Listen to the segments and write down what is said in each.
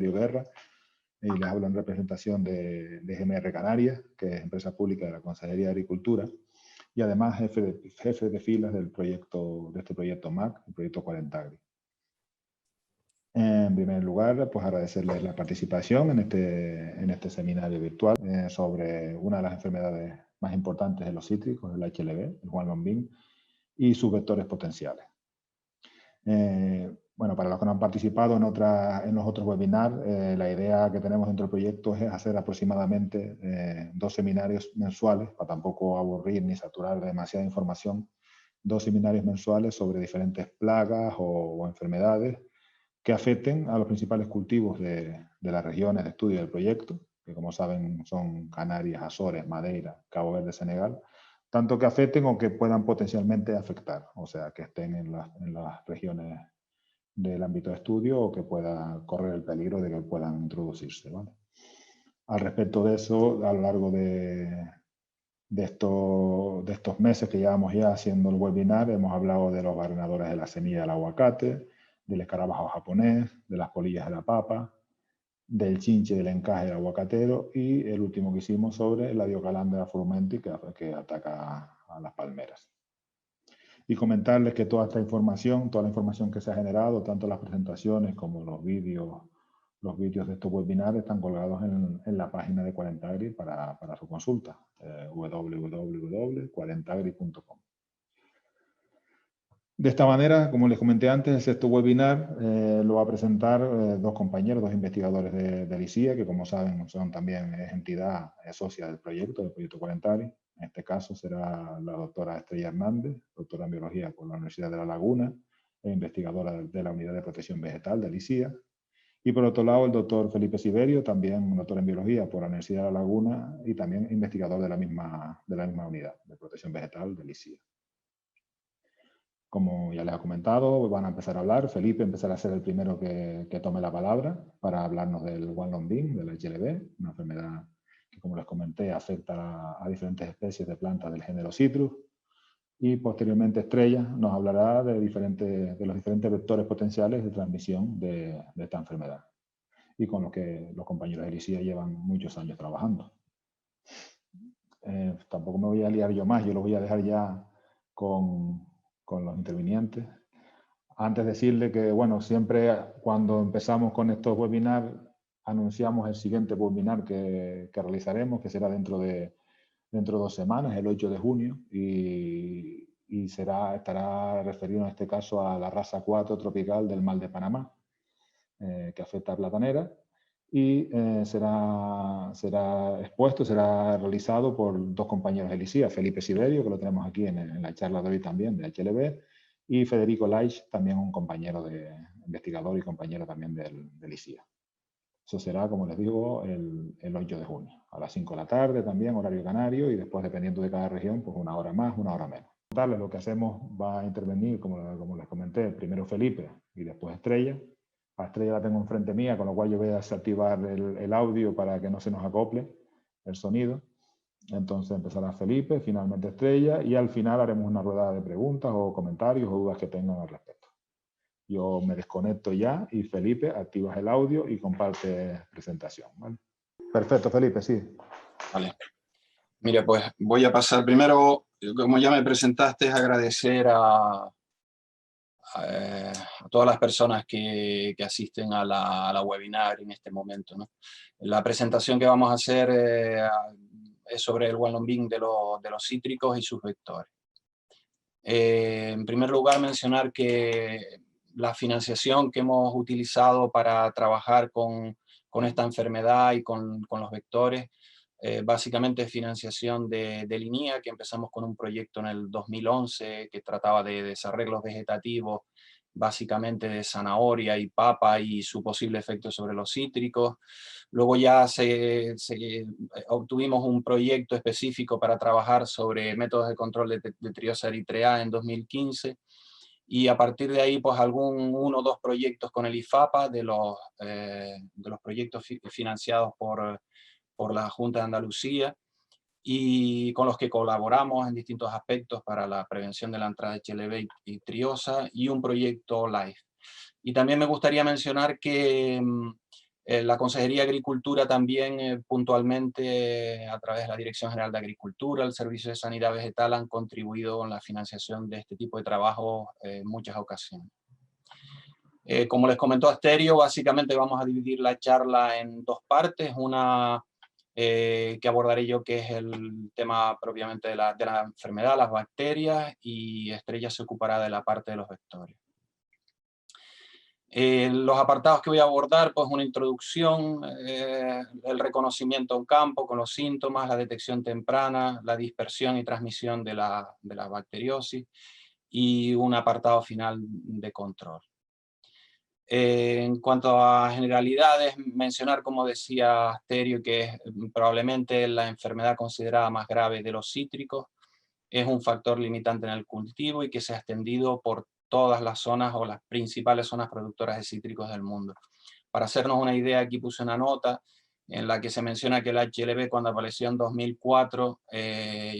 Eleuterio Guerra, y les hablo en representación de GMR Canarias, que es empresa pública de la Consejería de Agricultura, y además jefe de filas del proyecto, de este proyecto MAC, el proyecto 40agri. En primer lugar, pues agradecerles la participación en este seminario virtual sobre una de las enfermedades más importantes de los cítricos, el HLB, el Guanlonbing, y sus vectores potenciales. Bueno, para los que no han participado en los otros webinars, la idea que tenemos dentro del proyecto es hacer aproximadamente 2 seminarios mensuales, para tampoco aburrir ni saturar de demasiada información, 2 seminarios mensuales sobre diferentes plagas o enfermedades que afecten a los principales cultivos de las regiones de estudio del proyecto, que como saben son Canarias, Azores, Madeira, Cabo Verde, Senegal, tanto que afecten o que puedan potencialmente afectar, o sea, que estén en las regiones del ámbito de estudio o que pueda correr el peligro de que puedan introducirse, ¿vale? Al respecto de eso, a lo largo de estos meses que llevamos ya haciendo el webinar, hemos hablado de los barrenadores de la semilla del aguacate, del escarabajo japonés, de las polillas de la papa, del chinche del encaje del aguacatero y el último que hicimos sobre la Diocalandra frumenti que ataca a las palmeras. Y comentarles que toda la información que se ha generado, tanto las presentaciones como los vídeos de estos webinars están colgados en la página de 40agri para su consulta, www.40agri.com. De esta manera, como les comenté antes, el sexto webinar lo va a presentar 2 compañeros, 2 investigadores de LICIA, que como saben son también entidad socia del proyecto 40agri. En este caso será la doctora Estrella Hernández, doctora en biología por la Universidad de La Laguna e investigadora de la Unidad de Protección Vegetal de LICIA. Y por otro lado, el doctor Felipe Siberio, también doctor en biología por la Universidad de La Laguna y también investigador de la misma Unidad de Protección Vegetal de LICIA. Como ya les he comentado, van a empezar a hablar. Felipe empezará a ser el primero que tome la palabra para hablarnos del Guanlonbing, del HLB, una enfermedad que, como les comenté, afecta a diferentes especies de plantas del género Citrus. Y posteriormente Estrella nos hablará de los diferentes vectores potenciales de transmisión de esta enfermedad, y con lo que los compañeros de LICIA llevan muchos años trabajando. Tampoco me voy a liar yo más, yo lo voy a dejar ya con los intervinientes. Antes decirle que, bueno, siempre cuando empezamos con estos webinars anunciamos el siguiente webinar que realizaremos, que será dentro de 2 semanas, el 8 de junio, y estará referido en este caso a la raza 4 tropical del mal de Panamá, que afecta a platanera, y será realizado por 2 compañeros de LICIA, Felipe Siberio, que lo tenemos aquí en la charla de hoy también, de HLB, y Federico Laich, también un compañero investigador y compañero también de LICIA. Eso será, como les digo, el 8 de junio, a las 5 de la tarde también, horario canario, y después, dependiendo de cada región, pues 1 hora más, 1 hora menos. Lo que hacemos va a intervenir, como les comenté, primero Felipe y después Estrella. A Estrella la tengo enfrente mía, con lo cual yo voy a desactivar el audio para que no se nos acople el sonido. Entonces empezará Felipe, finalmente Estrella, y al final haremos una rueda de preguntas o comentarios o dudas que tengan al respecto. Yo me desconecto ya y Felipe, activas el audio y comparte presentación, ¿vale? Perfecto, Felipe, sí. Vale. Mire, pues voy a pasar primero, como ya me presentaste, agradecer a todas las personas que asisten a la webinar en este momento, ¿no? La presentación que vamos a hacer es sobre el Guanlonbing de los cítricos y sus vectores. En primer lugar, mencionar que la financiación que hemos utilizado para trabajar con esta enfermedad y con los vectores, básicamente es financiación de l'INIA, que empezamos con un proyecto en el 2011 que trataba de desarreglos vegetativos, básicamente de zanahoria y papa y su posible efecto sobre los cítricos. Luego ya obtuvimos un proyecto específico para trabajar sobre métodos de control de triosa eritrea en 2015, y a partir de ahí pues 1 o 2 proyectos con el IFAPA de los proyectos financiados por la Junta de Andalucía, y con los que colaboramos en distintos aspectos para la prevención de la entrada de HLB y triosa, y un proyecto LIFE. Y también me gustaría mencionar que La Consejería de Agricultura también puntualmente a través de la Dirección General de Agricultura, el Servicio de Sanidad Vegetal han contribuido en la financiación de este tipo de trabajo en muchas ocasiones. Como les comentó Asterio, básicamente vamos a dividir la charla en dos partes. Una que abordaré yo, que es el tema propiamente de la enfermedad, las bacterias, y Estrella se ocupará de la parte de los vectores. Los apartados que voy a abordar, pues una introducción, el reconocimiento en campo con los síntomas, la detección temprana, la dispersión y transmisión de la bacteriosis, y un apartado final de control. En cuanto a generalidades, mencionar, como decía Asterio, que es probablemente la enfermedad considerada más grave de los cítricos, es un factor limitante en el cultivo y que se ha extendido por todas las zonas o las principales zonas productoras de cítricos del mundo. Para hacernos una idea, aquí puse una nota en la que se menciona que el HLB, cuando apareció en 2004,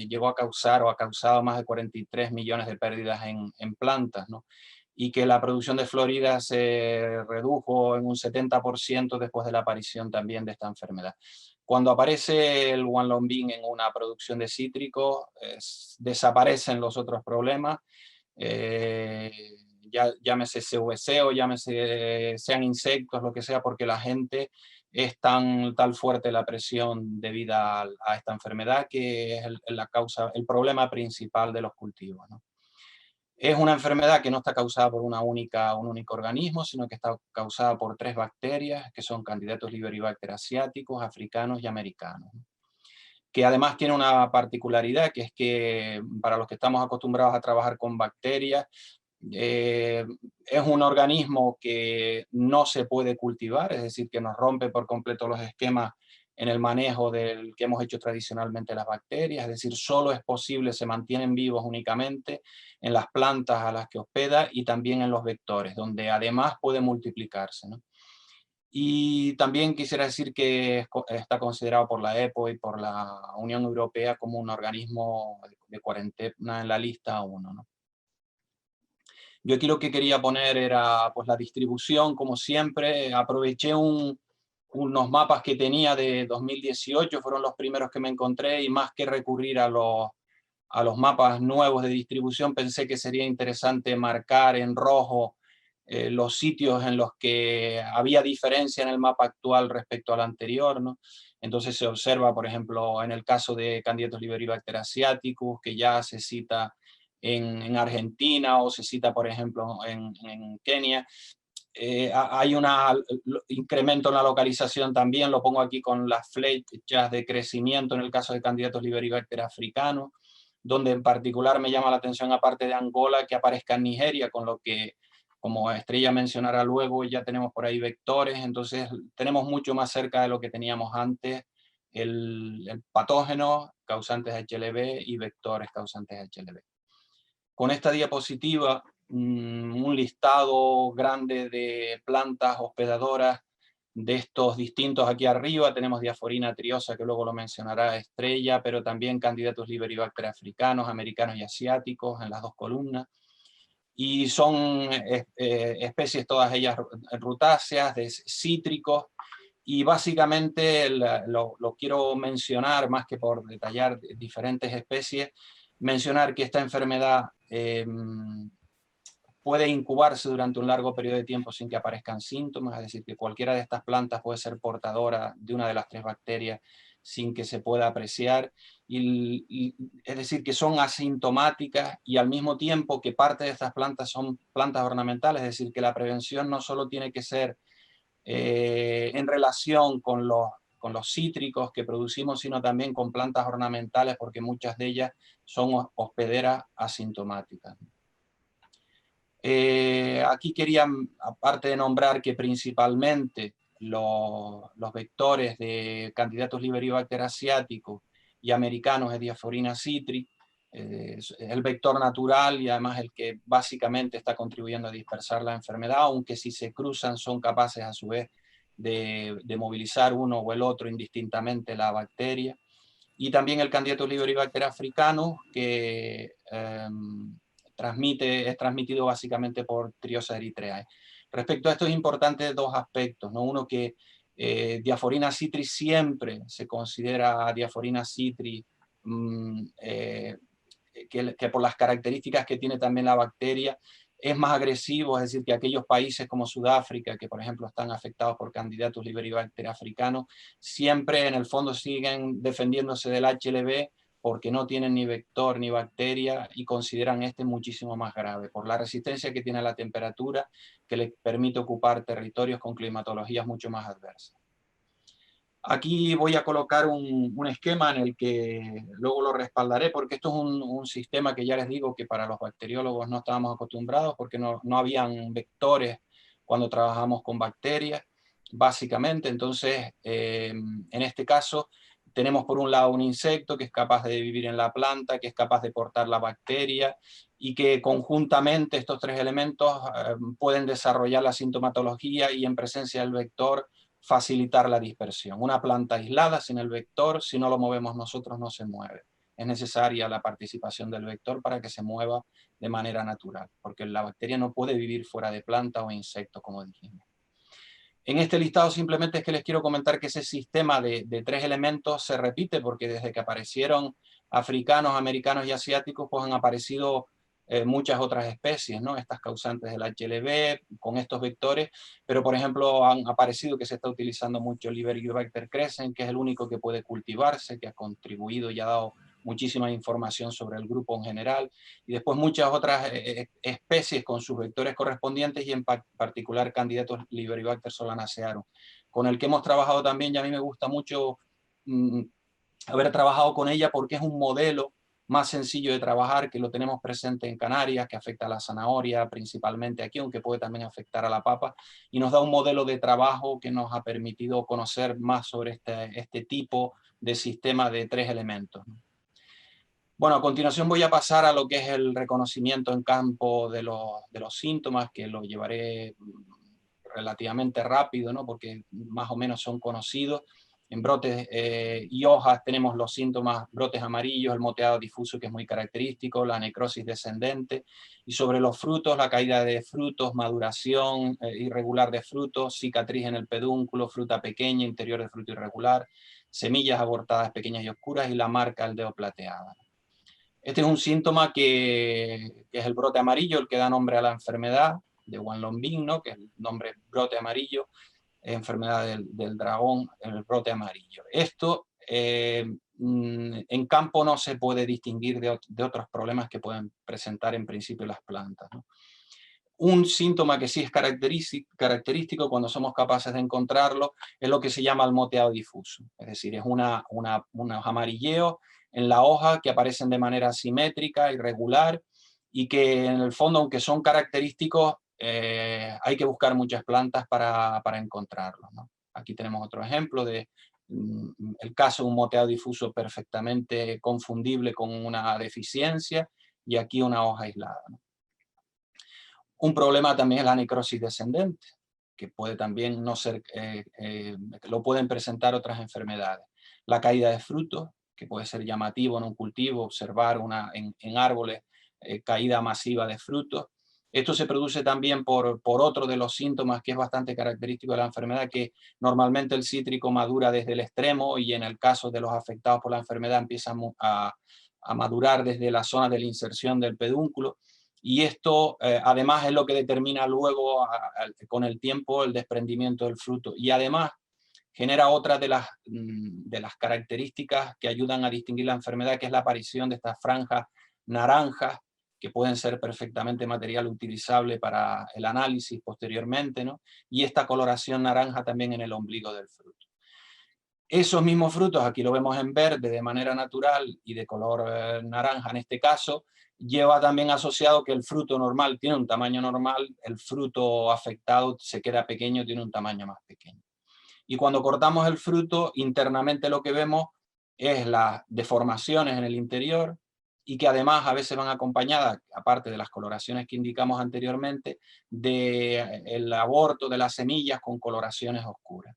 llegó a causar o ha causado más de 43 millones de pérdidas en plantas, ¿no? Y que la producción de Florida se redujo en un 70% después de la aparición también de esta enfermedad. Cuando aparece el guanlombín en una producción de cítricos, desaparecen los otros problemas, llámese CVC o llámese sean insectos, lo que sea, porque la gente es tal fuerte la presión debida a esta enfermedad que es el problema principal de los cultivos, ¿no? Es una enfermedad que no está causada por un único organismo, sino que está causada por 3 bacterias, que son Candidatus liberibacter asiáticos, africanos y americanos. Que además tiene una particularidad, que es que para los que estamos acostumbrados a trabajar con bacterias, es un organismo que no se puede cultivar, es decir, que nos rompe por completo los esquemas en el manejo del que hemos hecho tradicionalmente las bacterias, es decir, solo es posible, se mantienen vivos únicamente en las plantas a las que hospeda y también en los vectores, donde además puede multiplicarse, ¿no? Y también quisiera decir que está considerado por la EPO y por la Unión Europea como un organismo de cuarentena en la lista 1, ¿no? Yo aquí lo que quería poner era pues, la distribución, como siempre. Aproveché unos mapas que tenía de 2018, fueron los primeros que me encontré, y más que recurrir a los mapas nuevos de distribución, pensé que sería interesante marcar en rojo los sitios en los que había diferencia en el mapa actual respecto al anterior, ¿no? Entonces se observa, por ejemplo, en el caso de Candidatus liberibacter asiaticus, que ya se cita en Argentina o se cita, por ejemplo, en Kenia. Hay un incremento en la localización también, lo pongo aquí con las flechas de crecimiento en el caso de Candidatus liberibacter africanos, donde en particular me llama la atención, aparte de Angola, que aparezca en Nigeria, con lo que, como Estrella mencionará luego, ya tenemos por ahí vectores, entonces tenemos mucho más cerca de lo que teníamos antes el patógeno causantes de HLB y vectores causantes de HLB. Con esta diapositiva, un listado grande de plantas hospedadoras de estos distintos. Aquí arriba tenemos Diaforina triosa, que luego lo mencionará Estrella, pero también Candidatus liberibacter africanos, americanos y asiáticos en las dos columnas. Y son especies todas ellas rutáceas, de cítricos, y básicamente lo quiero mencionar, más que por detallar diferentes especies, mencionar que esta enfermedad puede incubarse durante un largo periodo de tiempo sin que aparezcan síntomas, es decir, que cualquiera de estas plantas puede ser portadora de una de las 3 bacterias sin que se pueda apreciar, es decir, que son asintomáticas, y al mismo tiempo que parte de estas plantas son plantas ornamentales, es decir, que la prevención no solo tiene que ser en relación con los cítricos que producimos, sino también con plantas ornamentales, porque muchas de ellas son hospederas asintomáticas. Aquí quería, aparte de nombrar que principalmente los vectores de Candidatus liberibacter asiaticus y americanos es Diaforina citri, el vector natural y además el que básicamente está contribuyendo a dispersar la enfermedad, aunque si se cruzan son capaces a su vez de movilizar uno o el otro indistintamente la bacteria. Y también el Candidatus liberibacter africanus, que es transmitido básicamente por Triosa eritreae. Respecto a esto es importante 2 aspectos, ¿no? Uno, que Diaforina citri siempre se considera Diaforina citri que por las características que tiene también la bacteria es más agresivo, es decir, que aquellos países como Sudáfrica, que por ejemplo están afectados por Candidatus liberibacter africanos, siempre en el fondo siguen defendiéndose del HLB porque no tienen ni vector ni bacteria y consideran este muchísimo más grave, por la resistencia que tiene a la temperatura, que le permite ocupar territorios con climatologías mucho más adversas. Aquí voy a colocar un esquema en el que luego lo respaldaré, porque esto es un sistema que ya les digo que para los bacteriólogos no estábamos acostumbrados, porque no habían vectores cuando trabajamos con bacterias, básicamente. Entonces, en este caso, tenemos por un lado un insecto que es capaz de vivir en la planta, que es capaz de portar la bacteria, y que conjuntamente estos tres elementos pueden desarrollar la sintomatología y en presencia del vector facilitar la dispersión. Una planta aislada sin el vector, si no lo movemos nosotros, no se mueve. Es necesaria la participación del vector para que se mueva de manera natural, porque la bacteria no puede vivir fuera de planta o insecto, como dijimos. En este listado simplemente es que les quiero comentar que ese sistema de tres elementos se repite, porque desde que aparecieron africanos, americanos y asiáticos, pues han aparecido muchas otras especies, ¿no? Estas causantes del HLB, con estos vectores, pero por ejemplo han aparecido que se está utilizando mucho el Liberibacter crescens, que es el único que puede cultivarse, que ha contribuido y ha dado muchísima información sobre el grupo en general, y después muchas otras especies con sus vectores correspondientes, y en particular Candidatus liberibacter solanacearum, con el que hemos trabajado también, y a mí me gusta mucho haber trabajado con ella porque es un modelo más sencillo de trabajar, que lo tenemos presente en Canarias, que afecta a la zanahoria principalmente aquí, aunque puede también afectar a la papa, y nos da un modelo de trabajo que nos ha permitido conocer más sobre este tipo de sistema de tres elementos. Bueno, a continuación voy a pasar a lo que es el reconocimiento en campo de los síntomas, que lo llevaré relativamente rápido, ¿no? Porque más o menos son conocidos. En brotes y hojas tenemos los síntomas: brotes amarillos, el moteado difuso, que es muy característico, la necrosis descendente, y sobre los frutos, la caída de frutos, maduración irregular de frutos, cicatriz en el pedúnculo, fruta pequeña, interior de fruto irregular, semillas abortadas pequeñas y oscuras, y la marca del dedo plateada. Este es un síntoma que es el brote amarillo, el que da nombre a la enfermedad de Wanlong-Bing, ¿no? Que es el nombre brote amarillo, enfermedad del dragón, el brote amarillo. Esto en campo no se puede distinguir de otros problemas que pueden presentar en principio las plantas, ¿no? Un síntoma que sí es característico cuando somos capaces de encontrarlo es lo que se llama el moteado difuso, es decir, es unos amarilleos en la hoja que aparecen de manera asimétrica, irregular, y que en el fondo, aunque son característicos, hay que buscar muchas plantas para encontrarlos, ¿no? Aquí tenemos otro ejemplo de el caso de un moteado difuso perfectamente confundible con una deficiencia, y aquí una hoja aislada, ¿no? Un problema también es la necrosis descendente, que puede también no ser, lo pueden presentar otras enfermedades. La caída de frutos, que puede ser llamativo en un cultivo, observar en árboles caída masiva de frutos. Esto se produce también por otro de los síntomas que es bastante característico de la enfermedad, que normalmente el cítrico madura desde el extremo, y en el caso de los afectados por la enfermedad empieza a madurar desde la zona de la inserción del pedúnculo. Y esto además es lo que determina luego con el tiempo el desprendimiento del fruto, y además genera otra de las características que ayudan a distinguir la enfermedad, que es la aparición de estas franjas naranjas, que pueden ser perfectamente material utilizable para el análisis posteriormente, ¿no? Y esta coloración naranja también en el ombligo del fruto. Esos mismos frutos, aquí lo vemos en verde de manera natural y de color naranja en este caso, lleva también asociado que el fruto normal tiene un tamaño normal, el fruto afectado se queda pequeño, tiene un tamaño más pequeño. Y cuando cortamos el fruto, internamente lo que vemos es las deformaciones en el interior, y que además a veces van acompañadas, aparte de las coloraciones que indicamos anteriormente, del aborto de las semillas con coloraciones oscuras.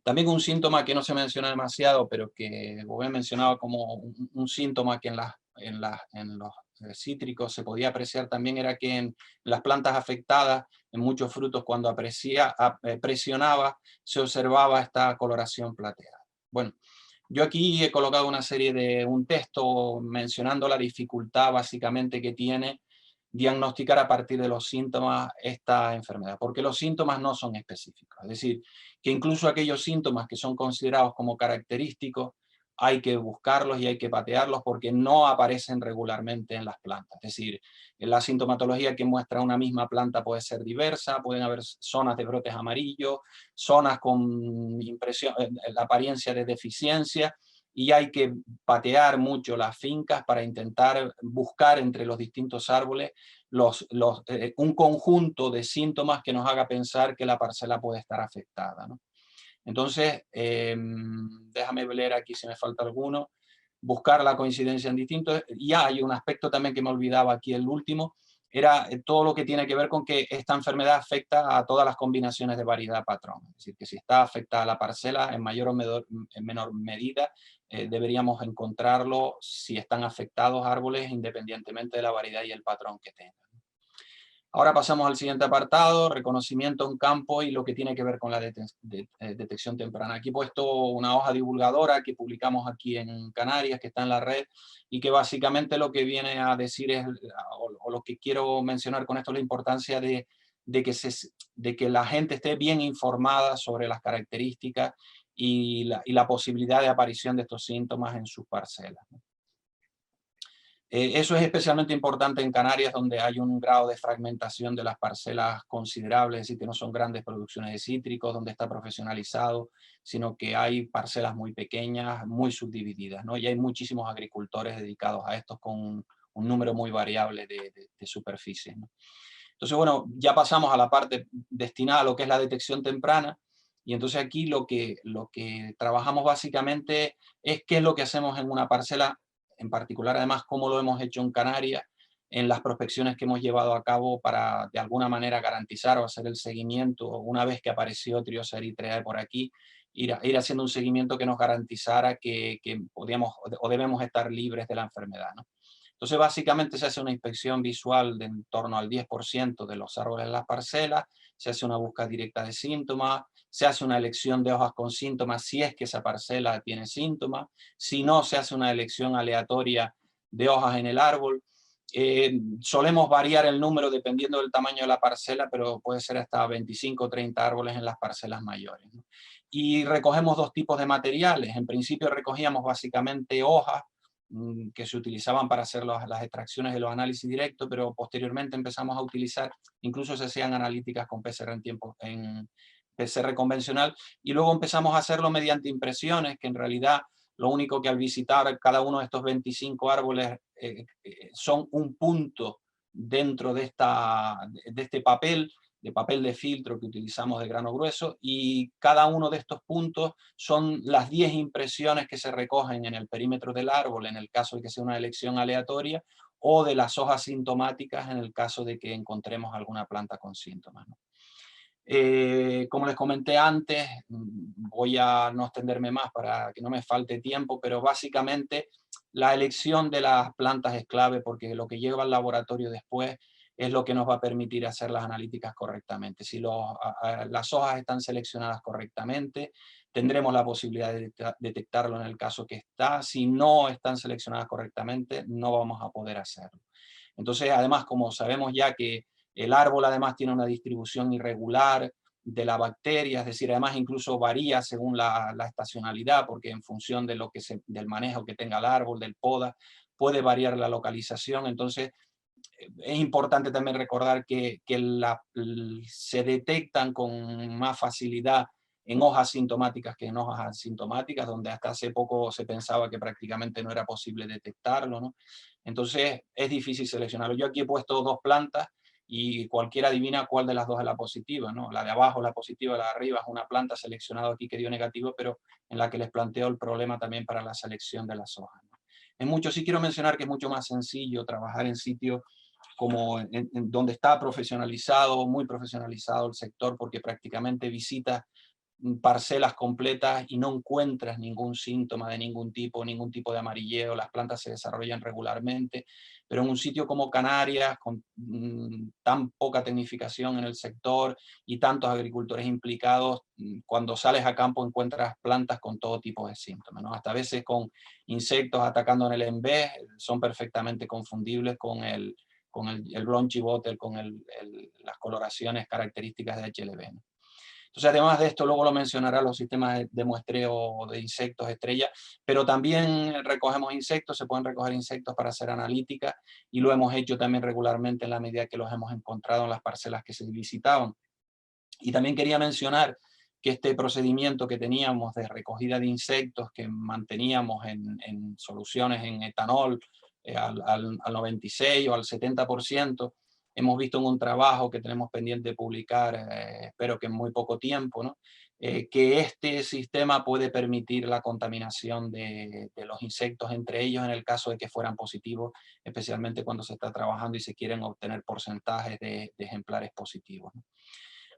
También un síntoma que no se menciona demasiado, pero que Bové mencionaba como un síntoma que en las en los cítricos se podía apreciar también era que en las plantas afectadas, en muchos frutos, cuando presionaba, se observaba esta coloración plateada. Bueno, yo aquí he colocado un texto mencionando la dificultad básicamente que tiene diagnosticar a partir de los síntomas esta enfermedad, porque los síntomas no son específicos. Es decir, que incluso aquellos síntomas que son considerados como característicos, hay que buscarlos y hay que patearlos porque no aparecen regularmente en las plantas. Es decir, la sintomatología que muestra una misma planta puede ser diversa, pueden haber zonas de brotes amarillos, zonas con la apariencia de deficiencia, y hay que patear mucho las fincas para intentar buscar entre los distintos árboles un conjunto de síntomas que nos haga pensar que la parcela puede estar afectada, ¿no? Entonces, déjame leer aquí si me falta alguno. Buscar la coincidencia en distintos. Y hay un aspecto también que me olvidaba aquí, el último, era todo lo que tiene que ver con que esta enfermedad afecta a todas las combinaciones de variedad patrón. Es decir, que si está afectada la parcela, en mayor o menor medida, deberíamos encontrarlo si están afectados árboles independientemente de la variedad y el patrón que tengan. Ahora pasamos al siguiente apartado, reconocimiento en campo y lo que tiene que ver con la detección temprana. Aquí he puesto una hoja divulgadora que publicamos aquí en Canarias, que está en la red, y que básicamente lo que viene a decir es, o lo que quiero mencionar con esto, es la importancia de que la gente esté bien informada sobre las características y la posibilidad de aparición de estos síntomas en sus parcelas. Eso es especialmente importante en Canarias, donde hay un grado de fragmentación de las parcelas considerable, es decir, que no son grandes producciones de cítricos, donde está profesionalizado, sino que hay parcelas muy pequeñas, muy subdivididas, ¿no? Y hay muchísimos agricultores dedicados a estos con un número muy variable de superficies, ¿no? Entonces, bueno, ya pasamos a la parte destinada a lo que es la detección temprana, y entonces aquí lo que trabajamos básicamente es qué es lo que hacemos en una parcela, en particular además cómo lo hemos hecho en Canarias, en las prospecciones que hemos llevado a cabo para de alguna manera garantizar o hacer el seguimiento, una vez que apareció Triosa eritreae por aquí, ir haciendo un seguimiento que nos garantizara que podíamos o debemos estar libres de la enfermedad, ¿no? Entonces, básicamente se hace una inspección visual de en torno al 10% de los árboles de las parcelas, se hace una búsqueda directa de síntomas, se hace una elección de hojas con síntomas si es que esa parcela tiene síntomas, si no, se hace una elección aleatoria de hojas en el árbol. Solemos variar el número dependiendo del tamaño de la parcela, pero puede ser hasta 25 o 30 árboles en las parcelas mayores, ¿no? Y recogemos dos tipos de materiales. En principio recogíamos básicamente hojas que se utilizaban para hacer las extracciones de los análisis directos, pero posteriormente empezamos a utilizar, incluso se hacían analíticas con PCR en PCR convencional, y luego empezamos a hacerlo mediante impresiones, que en realidad lo único que al visitar cada uno de estos 25 árboles son un punto dentro de este papel de filtro que utilizamos de grano grueso, y cada uno de estos puntos son las 10 impresiones que se recogen en el perímetro del árbol, en el caso de que sea una elección aleatoria, o de las hojas sintomáticas en el caso de que encontremos alguna planta con síntomas, ¿no? Como les comenté antes, voy a no extenderme más para que no me falte tiempo, pero básicamente la elección de las plantas es clave, porque lo que lleva al laboratorio después es lo que nos va a permitir hacer las analíticas correctamente. Si las hojas están seleccionadas correctamente, tendremos la posibilidad de detectarlo en el caso que está. Si no están seleccionadas correctamente, no vamos a poder hacerlo. Entonces, además, como sabemos ya que el árbol además tiene una distribución irregular de la bacteria, es decir, además incluso varía según la estacionalidad, porque en función de del manejo que tenga el árbol, del poda, puede variar la localización. Entonces, es importante también recordar que se detectan con más facilidad en hojas sintomáticas que en hojas asintomáticas, donde hasta hace poco se pensaba que prácticamente no era posible detectarlo, ¿no? Entonces es difícil seleccionarlo. Yo aquí he puesto dos plantas y cualquiera adivina cuál de las dos es la positiva, ¿no? La de abajo, la positiva, la de arriba es una planta seleccionada aquí que dio negativo, pero en la que les planteo el problema también para la selección de las hojas, ¿no? Sí quiero mencionar que es mucho más sencillo trabajar en sitios como donde está profesionalizado, muy profesionalizado el sector, porque prácticamente visitas parcelas completas y no encuentras ningún síntoma de ningún tipo de amarilleo, las plantas se desarrollan regularmente, pero en un sitio como Canarias, con tan poca tecnificación en el sector y tantos agricultores implicados, cuando sales a campo encuentras plantas con todo tipo de síntomas, ¿no? Hasta a veces con insectos atacando en el envés, son perfectamente confundibles con el blotchy bottle, con las coloraciones características de HLB, ¿no? Entonces, además de esto, luego lo mencionará los sistemas de muestreo de insectos estrella, pero también recogemos insectos, se pueden recoger insectos para hacer analítica, y lo hemos hecho también regularmente en la medida que los hemos encontrado en las parcelas que se visitaban. Y también quería mencionar que este procedimiento que teníamos de recogida de insectos, que manteníamos en soluciones en etanol al 96 o al 70%, hemos visto en un trabajo que tenemos pendiente de publicar, espero que en muy poco tiempo, ¿no? Que este sistema puede permitir la contaminación de los insectos entre ellos en el caso de que fueran positivos, especialmente cuando se está trabajando y se quieren obtener porcentajes de ejemplares positivos, ¿no?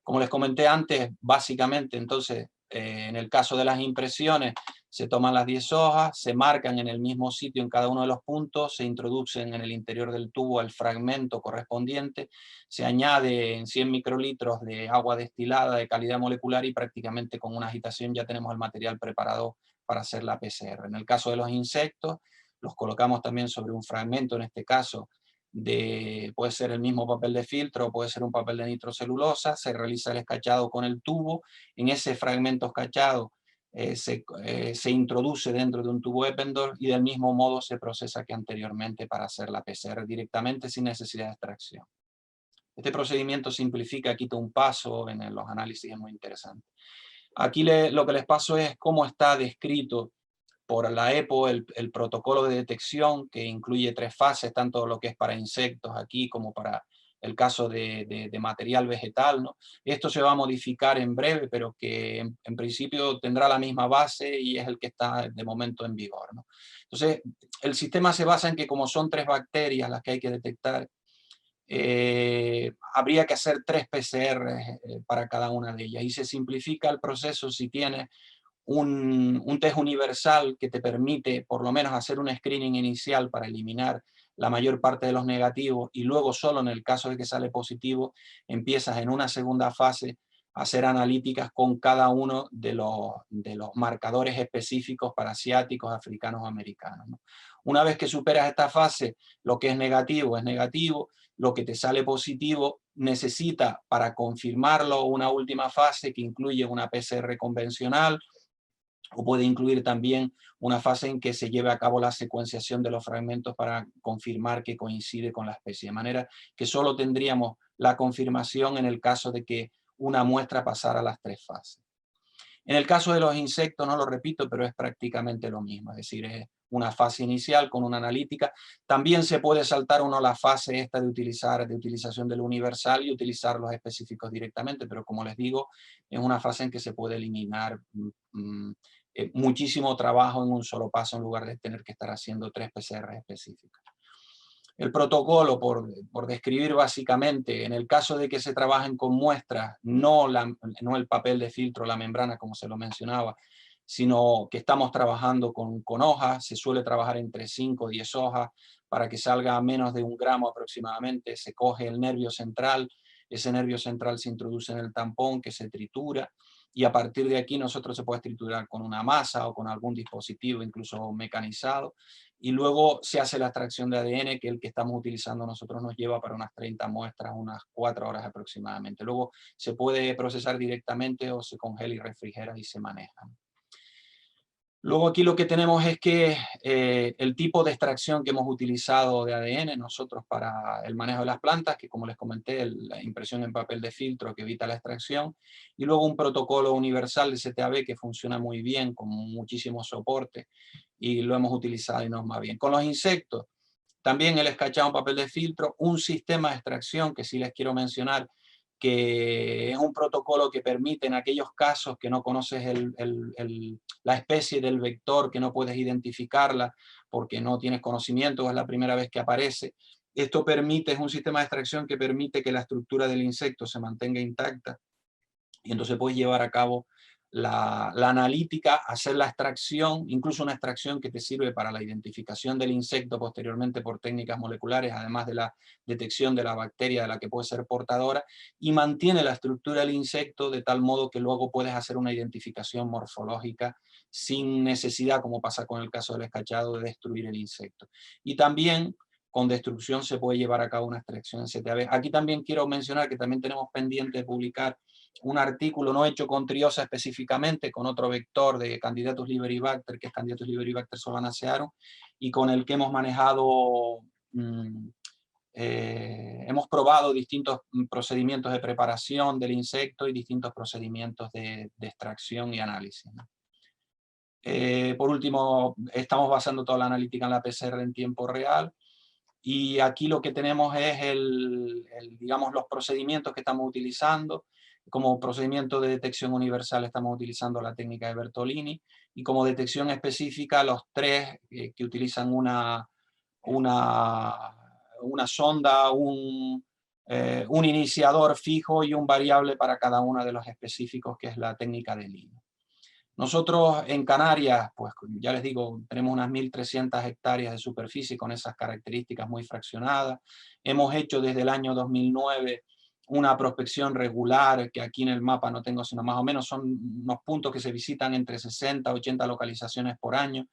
Como les comenté antes, básicamente, entonces, en el caso de las impresiones, se toman las 10 hojas, se marcan en el mismo sitio en cada uno de los puntos, se introducen en el interior del tubo el fragmento correspondiente, se añade en 100 microlitros de agua destilada de calidad molecular y prácticamente con una agitación ya tenemos el material preparado para hacer la PCR. En el caso de los insectos, los colocamos también sobre un fragmento, en este caso, puede ser el mismo papel de filtro, puede ser un papel de nitrocelulosa, se realiza el escachado con el tubo, en ese fragmento escachado se introduce dentro de un tubo Eppendorf y del mismo modo se procesa que anteriormente para hacer la PCR directamente sin necesidad de extracción. Este procedimiento simplifica, quita un paso en los análisis, es muy interesante. Aquí lo que les paso es cómo está descrito por la EPO el protocolo de detección, que incluye 3 fases, tanto lo que es para insectos aquí como para el caso de material vegetal, ¿no? Esto se va a modificar en breve, pero que en principio tendrá la misma base y es el que está de momento en vigor, ¿no? Entonces, el sistema se basa en que como son 3 bacterias las que hay que detectar, habría que hacer 3 PCR para cada una de ellas, y se simplifica el proceso si tienes un test universal que te permite por lo menos hacer un screening inicial para eliminar la mayor parte de los negativos, y luego solo en el caso de que sale positivo empiezas en una segunda fase a hacer analíticas con cada uno de los marcadores específicos para asiáticos, africanos o americanos, ¿no? Una vez que superas esta fase, lo que es negativo, lo que te sale positivo necesita para confirmarlo una última fase que incluye una PCR convencional, o puede incluir también una fase en que se lleve a cabo la secuenciación de los fragmentos para confirmar que coincide con la especie, de manera que solo tendríamos la confirmación en el caso de que una muestra pasara las 3 fases. En el caso de los insectos, no lo repito, pero es prácticamente lo mismo, es decir, es una fase inicial con una analítica. También se puede saltar uno la fase esta de utilización del universal y utilizar los específicos directamente, pero como les digo, es una fase en que se puede eliminar muchísimo trabajo en un solo paso en lugar de tener que estar haciendo 3 PCR específicas. El protocolo, por describir básicamente, en el caso de que se trabajen con muestras, no el papel de filtro, la membrana, como se lo mencionaba, sino que estamos trabajando con hojas, se suele trabajar entre 5 o 10 hojas para que salga a menos de 1 gramo aproximadamente. Se coge el nervio central, ese nervio central se introduce en el tampón que se tritura, y a partir de aquí nosotros se puede triturar con una masa o con algún dispositivo incluso mecanizado, y luego se hace la extracción de ADN, que el que estamos utilizando nosotros nos lleva para unas 30 muestras, unas 4 horas aproximadamente. Luego se puede procesar directamente o se congela y refrigera y se maneja. Luego aquí lo que tenemos es que el tipo de extracción que hemos utilizado de ADN nosotros para el manejo de las plantas, que como les comenté, la impresión en papel de filtro que evita la extracción, y luego un protocolo universal de ZAB que funciona muy bien, con muchísimo soporte, y lo hemos utilizado y nos va bien. Con los insectos, también el escachado en papel de filtro, un sistema de extracción que sí les quiero mencionar, que es un protocolo que permite en aquellos casos que no conoces la especie del vector, que no puedes identificarla porque no tienes conocimiento o es la primera vez que aparece. Esto permite, es un sistema de extracción que permite que la estructura del insecto se mantenga intacta, y entonces puedes llevar a cabo la analítica, hacer la extracción, incluso una extracción que te sirve para la identificación del insecto posteriormente por técnicas moleculares, además de la detección de la bacteria de la que puede ser portadora, y mantiene la estructura del insecto de tal modo que luego puedes hacer una identificación morfológica sin necesidad, como pasa con el caso del escarchado, de destruir el insecto. Y también con destrucción se puede llevar a cabo una extracción en ZAB. Aquí también quiero mencionar que también tenemos pendiente de publicar un artículo no hecho con Triosa específicamente, con otro vector de Candidatus liberibacter, que es Candidatus liberibacter solanacearum, y con el que hemos manejado, hemos probado distintos procedimientos de preparación del insecto y distintos procedimientos de extracción y análisis, ¿no? Por último, estamos basando toda la analítica en la PCR en tiempo real, y aquí lo que tenemos es digamos, los procedimientos que estamos utilizando. Como procedimiento de detección universal estamos utilizando la técnica de Bertolini, y como detección específica los tres que utilizan una sonda, un iniciador fijo y un variable para cada uno de los específicos, que es la técnica de Lino. Nosotros en Canarias, pues ya les digo, tenemos unas 1.300 hectáreas de superficie con esas características muy fraccionadas. Hemos hecho desde el año 2009 una prospección regular, que aquí en el mapa no tengo, sino más o menos son unos puntos que se visitan entre 60 a 80 localizaciones por año,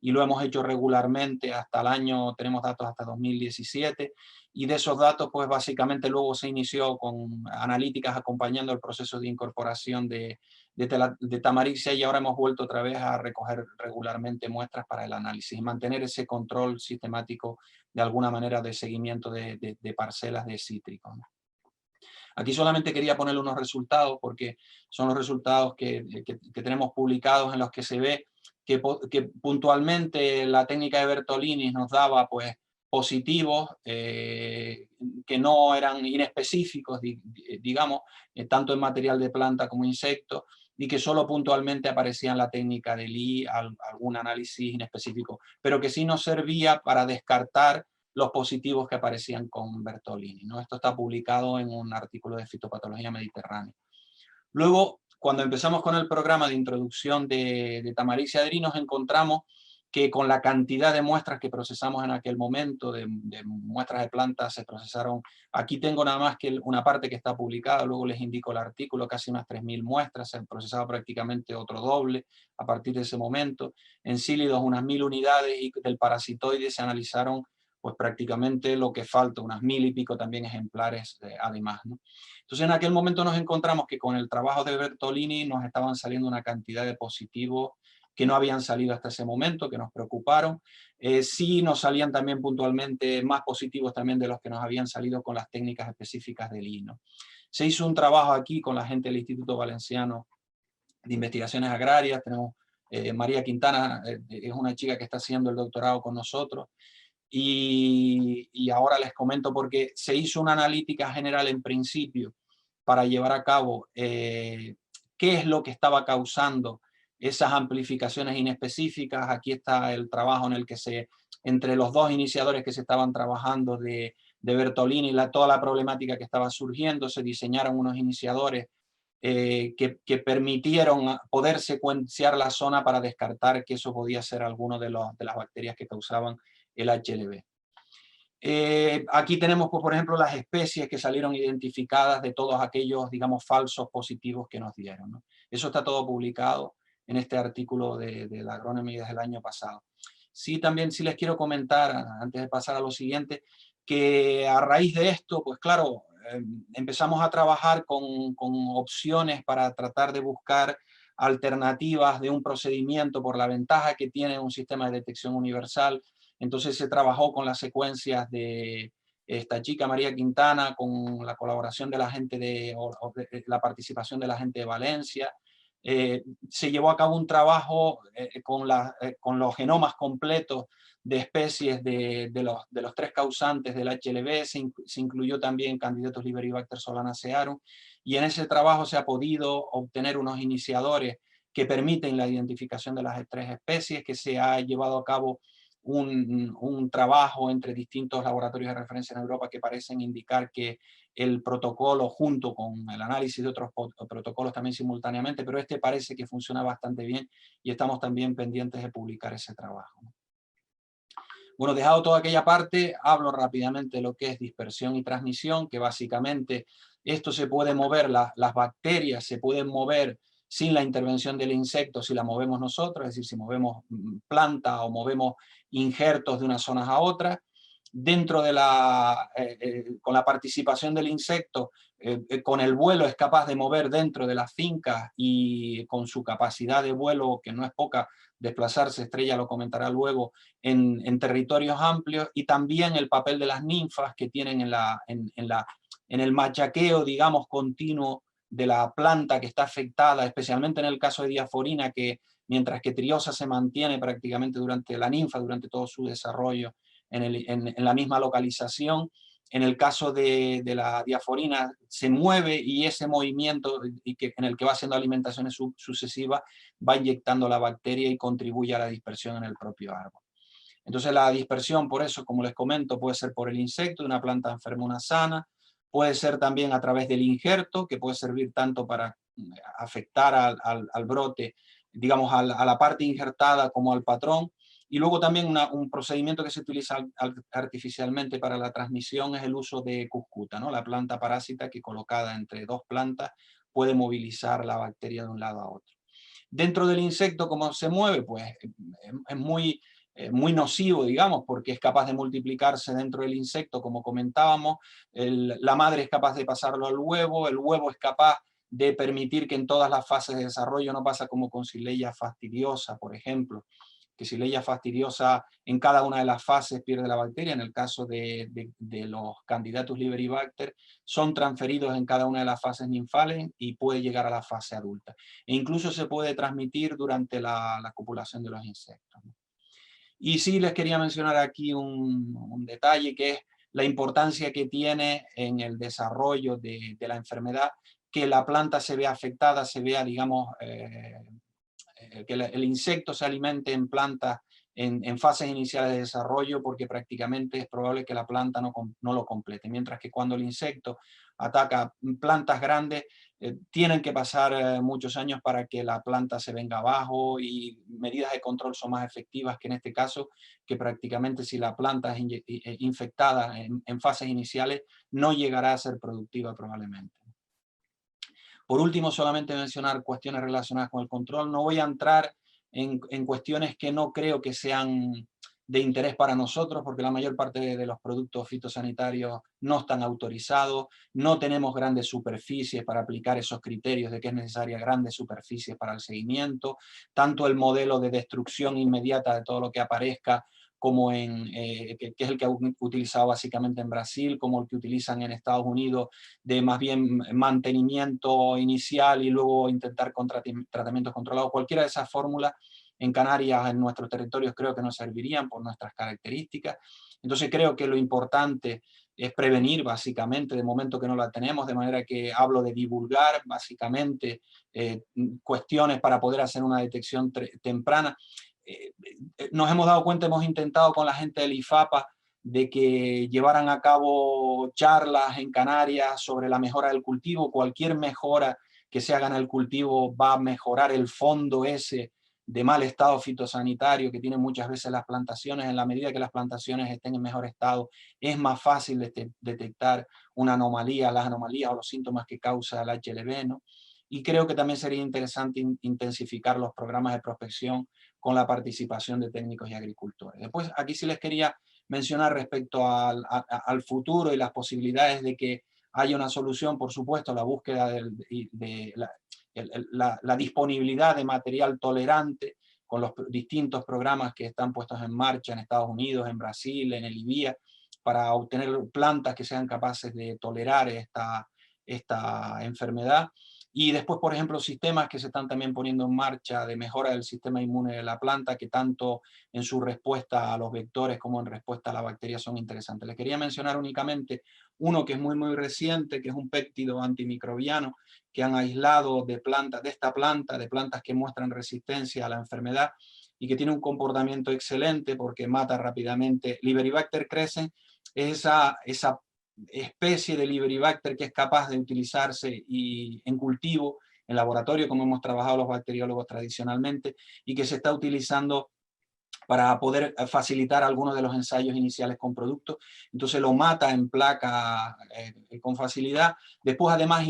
y lo hemos hecho regularmente hasta el año, tenemos datos hasta 2017, y de esos datos pues básicamente luego se inició con analíticas acompañando el proceso de incorporación de Tamaricia, y ahora hemos vuelto otra vez a recoger regularmente muestras para el análisis y mantener ese control sistemático de alguna manera de seguimiento de parcelas de cítricos, ¿no? Aquí solamente quería ponerle unos resultados porque son los resultados que tenemos publicados, en los que se ve que puntualmente la técnica de Bertolini nos daba pues positivos que no eran inespecíficos, digamos, tanto en material de planta como insectos, y que solo puntualmente aparecía en la técnica de Lee algún análisis inespecífico, pero que sí nos servía para descartar los positivos que aparecían con Bertolini, ¿no? Esto está publicado en un artículo de Fitopatología Mediterránea. Luego, cuando empezamos con el programa de introducción de Tamaricia adri, nos encontramos que con la cantidad de muestras que procesamos en aquel momento, de muestras de plantas, se procesaron, aquí tengo nada más que una parte que está publicada, luego les indico el artículo, casi unas 3.000 muestras, se han procesado prácticamente otro doble a partir de ese momento. En sílidos unas 1.000 unidades, y del parasitoide se analizaron pues prácticamente lo que falta, unas 1.000 y pico también ejemplares además, ¿no? Entonces en aquel momento nos encontramos que con el trabajo de Bertolini nos estaban saliendo una cantidad de positivos que no habían salido hasta ese momento, que nos preocuparon. Sí nos salían también puntualmente más positivos también de los que nos habían salido con las técnicas específicas del Lino. Se hizo un trabajo aquí con la gente del Instituto Valenciano de Investigaciones Agrarias. Tenemos María Quintana, es una chica que está haciendo el doctorado con nosotros. Y ahora les comento porque se hizo una analítica general en principio para llevar a cabo qué es lo que estaba causando esas amplificaciones inespecíficas. Aquí está el trabajo en el que entre los dos iniciadores que se estaban trabajando de Bertolini, toda la problemática que estaba surgiendo, se diseñaron unos iniciadores que permitieron poder secuenciar la zona para descartar que eso podía ser alguno de las bacterias que causaban el HLB. Aquí tenemos, pues, por ejemplo, las especies que salieron identificadas de todos aquellos, digamos, falsos positivos que nos dieron, ¿no? Eso está todo publicado en este artículo de la Agronomy desde el año pasado. Sí, también sí les quiero comentar, antes de pasar a lo siguiente, que a raíz de esto, pues claro, empezamos a trabajar con opciones para tratar de buscar alternativas de un procedimiento por la ventaja que tiene un sistema de detección universal. Entonces se trabajó con las secuencias de esta chica María Quintana, con la colaboración de la gente de la participación de la gente de Valencia. Se llevó a cabo un trabajo con los genomas completos de especies de los tres causantes del HLB. Se incluyó también Candidatus liberibacter solanacearum, y en ese trabajo se ha podido obtener unos iniciadores que permiten la identificación de las tres especies, que se ha llevado a cabo un trabajo entre distintos laboratorios de referencia en Europa que parecen indicar que el protocolo, junto con el análisis de otros protocolos también simultáneamente, pero este parece que funciona bastante bien y estamos también pendientes de publicar ese trabajo. Bueno, dejado toda aquella parte, hablo rápidamente de lo que es dispersión y transmisión, que básicamente esto se puede mover, las bacterias se pueden mover sin la intervención del insecto si la movemos nosotros, es decir, si movemos planta o movemos injertos de unas zonas a otras. Dentro de con la participación del insecto, con el vuelo es capaz de mover dentro de las fincas y con su capacidad de vuelo, que no es poca, desplazarse, Estrella lo comentará luego, en territorios amplios, y también el papel de las ninfas que tienen en el machaqueo, digamos, continuo de la planta que está afectada, especialmente en el caso de diaforina, que mientras que triosa se mantiene prácticamente durante la ninfa, durante todo su desarrollo en la misma localización, en el caso de la diaforina se mueve y ese movimiento en el que va haciendo alimentaciones sucesivas va inyectando la bacteria y contribuye a la dispersión en el propio árbol. Entonces la dispersión, por eso, como les comento, puede ser por el insecto de una planta enferma, una sana, puede ser también a través del injerto, que puede servir tanto para afectar al brote, digamos, a la parte injertada como al patrón. Y luego también un procedimiento que se utiliza artificialmente para la transmisión es el uso de cuscuta, ¿no? La planta parásita que colocada entre dos plantas puede movilizar la bacteria de un lado a otro. Dentro del insecto, ¿cómo se mueve? Pues es muy nocivo, digamos, porque es capaz de multiplicarse dentro del insecto, como comentábamos, la madre es capaz de pasarlo al huevo, el huevo es capaz de permitir que en todas las fases de desarrollo, no pasa como con Xylella fastidiosa, por ejemplo, que Xylella fastidiosa en cada una de las fases pierde la bacteria. En el caso de los Candidatus liberibacter, son transferidos en cada una de las fases ninfales y puede llegar a la fase adulta. E incluso se puede transmitir durante la copulación de los insectos. Y sí les quería mencionar aquí un detalle, que es la importancia que tiene en el desarrollo de la enfermedad, que la planta se vea afectada, se vea, digamos, que el insecto se alimente en plantas en fases iniciales de desarrollo, porque prácticamente es probable que la planta no lo complete, mientras que cuando el insecto ataca plantas grandes, tienen que pasar muchos años para que la planta se venga abajo, y medidas de control son más efectivas que en este caso, que prácticamente si la planta es infectada en fases iniciales, no llegará a ser productiva probablemente. Por último, solamente mencionar cuestiones relacionadas con el control. No voy a entrar en cuestiones que no creo que sean de interés para nosotros, porque la mayor parte de los productos fitosanitarios no están autorizados, no tenemos grandes superficies para aplicar esos criterios de que es necesaria grandes superficies para el seguimiento, tanto el modelo de destrucción inmediata de todo lo que aparezca, como que es el que ha utilizado básicamente en Brasil, como el que utilizan en Estados Unidos, de más bien mantenimiento inicial y luego intentar con tratamientos controlados. Cualquiera de esas fórmulas en Canarias, en nuestros territorios, creo que nos servirían por nuestras características. Entonces creo que lo importante es prevenir, básicamente, de momento que no la tenemos, de manera que hablo de divulgar, básicamente, cuestiones para poder hacer una detección temprana. Nos hemos dado cuenta, hemos intentado con la gente del IFAPA de que llevaran a cabo charlas en Canarias sobre la mejora del cultivo. Cualquier mejora que se haga en el cultivo va a mejorar el fondo ese de mal estado fitosanitario que tienen muchas veces las plantaciones. En la medida que las plantaciones estén en mejor estado, es más fácil detectar una anomalía, las anomalías o los síntomas que causa el HLB, ¿no? Y creo que también sería interesante intensificar los programas de prospección con la participación de técnicos y agricultores. Después, aquí sí les quería mencionar respecto al futuro y las posibilidades de que haya una solución, por supuesto, la búsqueda de la disponibilidad de material tolerante con los distintos programas que están puestos en marcha en Estados Unidos, en Brasil, en el IBIA, para obtener plantas que sean capaces de tolerar esta enfermedad. Y después, por ejemplo, sistemas que se están también poniendo en marcha de mejora del sistema inmune de la planta, que tanto en su respuesta a los vectores como en respuesta a la bacteria son interesantes. Les quería mencionar únicamente uno que es muy reciente, que es un péptido antimicrobiano que han aislado de esta planta, de plantas que muestran resistencia a la enfermedad, y que tiene un comportamiento excelente porque mata rápidamente. Liberibacter crescens es esa especie de Liberibacter que es capaz de utilizarse en cultivo, en laboratorio, como hemos trabajado los bacteriólogos tradicionalmente, y que se está utilizando para poder facilitar algunos de los ensayos iniciales con productos. Entonces lo mata en placa con facilidad. Después además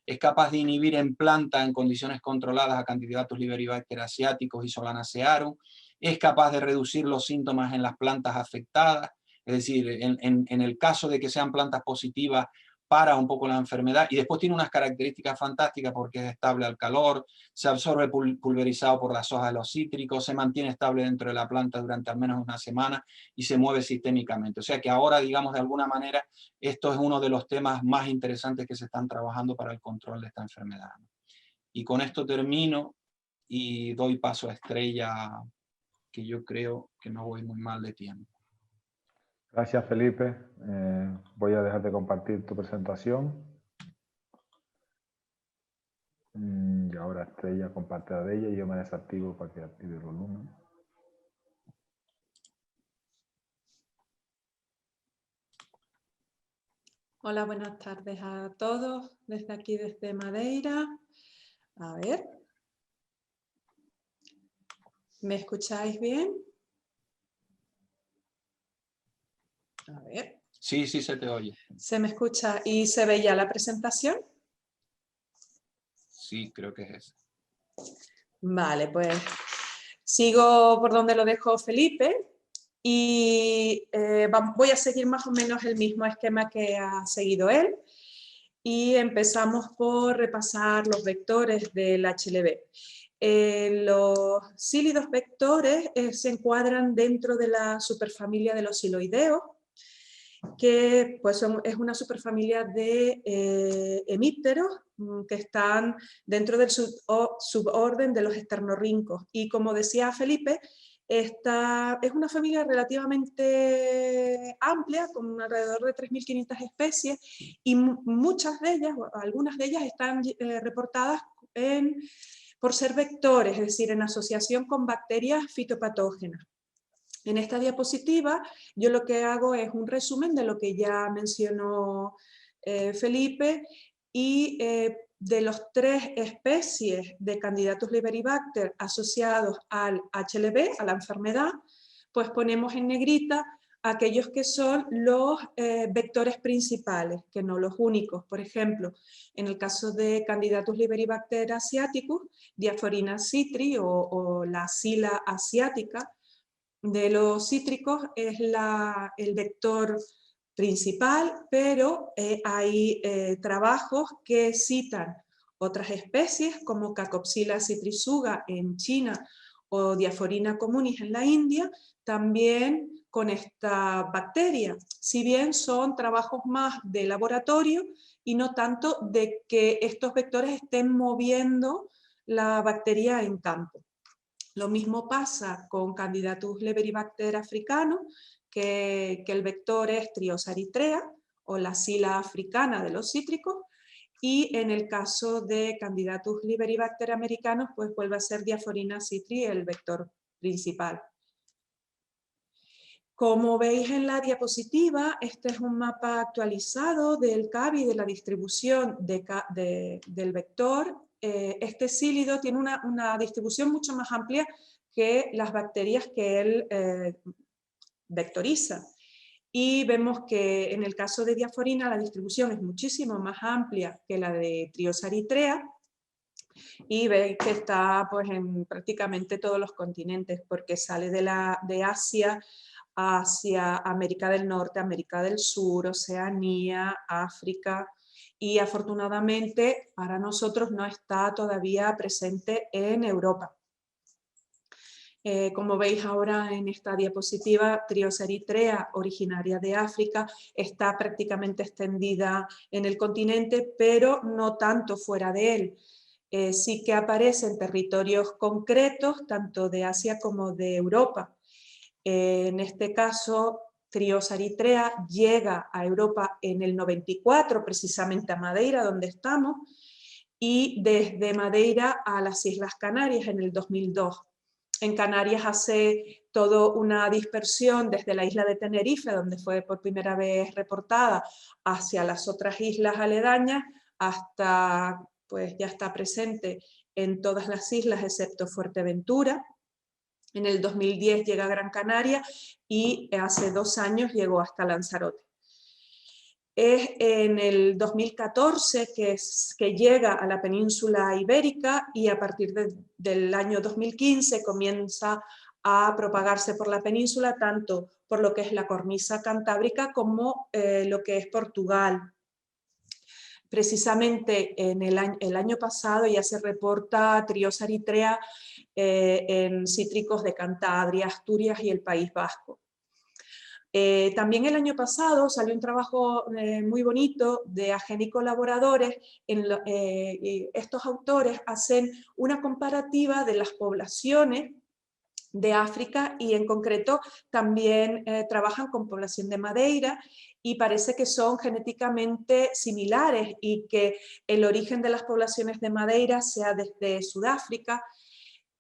es capaz de inhibir en planta en condiciones controladas a Candidatus liberibacter asiaticus y Solanacearum. Es capaz de reducir los síntomas en las plantas afectadas. Es decir, en el caso de que sean plantas positivas, para un poco la enfermedad, y después tiene unas características fantásticas porque es estable al calor, se absorbe pulverizado por las hojas de los cítricos, se mantiene estable dentro de la planta durante al menos una semana y se mueve sistémicamente. O sea que ahora, digamos, de alguna manera, esto es uno de los temas más interesantes que se están trabajando para el control de esta enfermedad. Y con esto termino y doy paso a Estrella, que yo creo que no voy muy mal de tiempo. Gracias, Felipe. Voy a dejar de compartir tu presentación. Y ahora Estrella comparte la de ella y yo me desactivo para que active el volumen. Hola, buenas tardes a todos. Desde aquí, desde Madeira. A ver. ¿Me escucháis bien? A ver. Sí, sí se te oye. ¿Se me escucha y se ve ya la presentación? Sí, creo que es eso. Vale, pues sigo por donde lo dejó Felipe y voy a seguir más o menos el mismo esquema que ha seguido él y empezamos por repasar los vectores del HLV. Los cílidos vectores se encuadran dentro de la superfamilia de los siloideos, que pues es una superfamilia de hemípteros que están dentro del suborden de los esternorrincos. Y como decía Felipe, esta es una familia relativamente amplia, con alrededor de 3.500 especies, y muchas de ellas, o algunas de ellas, están reportadas por ser vectores, es decir, en asociación con bacterias fitopatógenas. En esta diapositiva yo lo que hago es un resumen de lo que ya mencionó Felipe y de los 3 especies de Candidatus liberibacter asociados al HLV, a la enfermedad, pues ponemos en negrita aquellos que son los vectores principales, que no los únicos. Por ejemplo, en el caso de Candidatus liberibacter asiaticus, Diaphorina citri o la Scilla asiática, de los cítricos es el vector principal, pero hay trabajos que citan otras especies como Cacopsila citrisuga en China o Diaphorina communis en la India, también con esta bacteria, si bien son trabajos más de laboratorio y no tanto de que estos vectores estén moviendo la bacteria en campo. Lo mismo pasa con Candidatus liberibacter africano, que el vector es Triosa eritrea o la Scilla africana de los cítricos, y en el caso de Candidatus liberibacter americanos, pues vuelve a ser Diaphorina citri el vector principal. Como veis en la diapositiva, este es un mapa actualizado del CABI, de la distribución del vector. Este cílido tiene una distribución mucho más amplia que las bacterias que él vectoriza. Y vemos que en el caso de Diaphorina la distribución es muchísimo más amplia que la de Triosa eritrea, y veis que está pues, en prácticamente todos los continentes, porque sale de Asia hacia América del Norte, América del Sur, Oceanía, África, y afortunadamente para nosotros no está todavía presente en Europa. Como veis ahora en esta diapositiva, Triosa eritrea, originaria de África, está prácticamente extendida en el continente, pero no tanto fuera de él. Sí que aparece en territorios concretos, tanto de Asia como de Europa. En este caso, Triosa eritrea llega a Europa en el 94, precisamente a Madeira, donde estamos, y desde Madeira a las Islas Canarias en el 2002. En Canarias hace toda una dispersión desde la isla de Tenerife, donde fue por primera vez reportada, hacia las otras islas aledañas, hasta, pues ya está presente en todas las islas excepto Fuerteventura. En el 2010 llega a Gran Canaria y hace 2 años llegó hasta Lanzarote. Es en el 2014 que llega a la península ibérica y a partir del año 2015 comienza a propagarse por la península, tanto por lo que es la cornisa cantábrica como lo que es Portugal. Precisamente en el año pasado ya se reporta Triosa eritrea en cítricos de Cantabria, Asturias y el País Vasco. También el año pasado salió un trabajo muy bonito de Agen y colaboradores. Estos autores hacen una comparativa de las poblaciones de África y en concreto también trabajan con población de Madeira y parece que son genéticamente similares y que el origen de las poblaciones de Madeira sea desde Sudáfrica.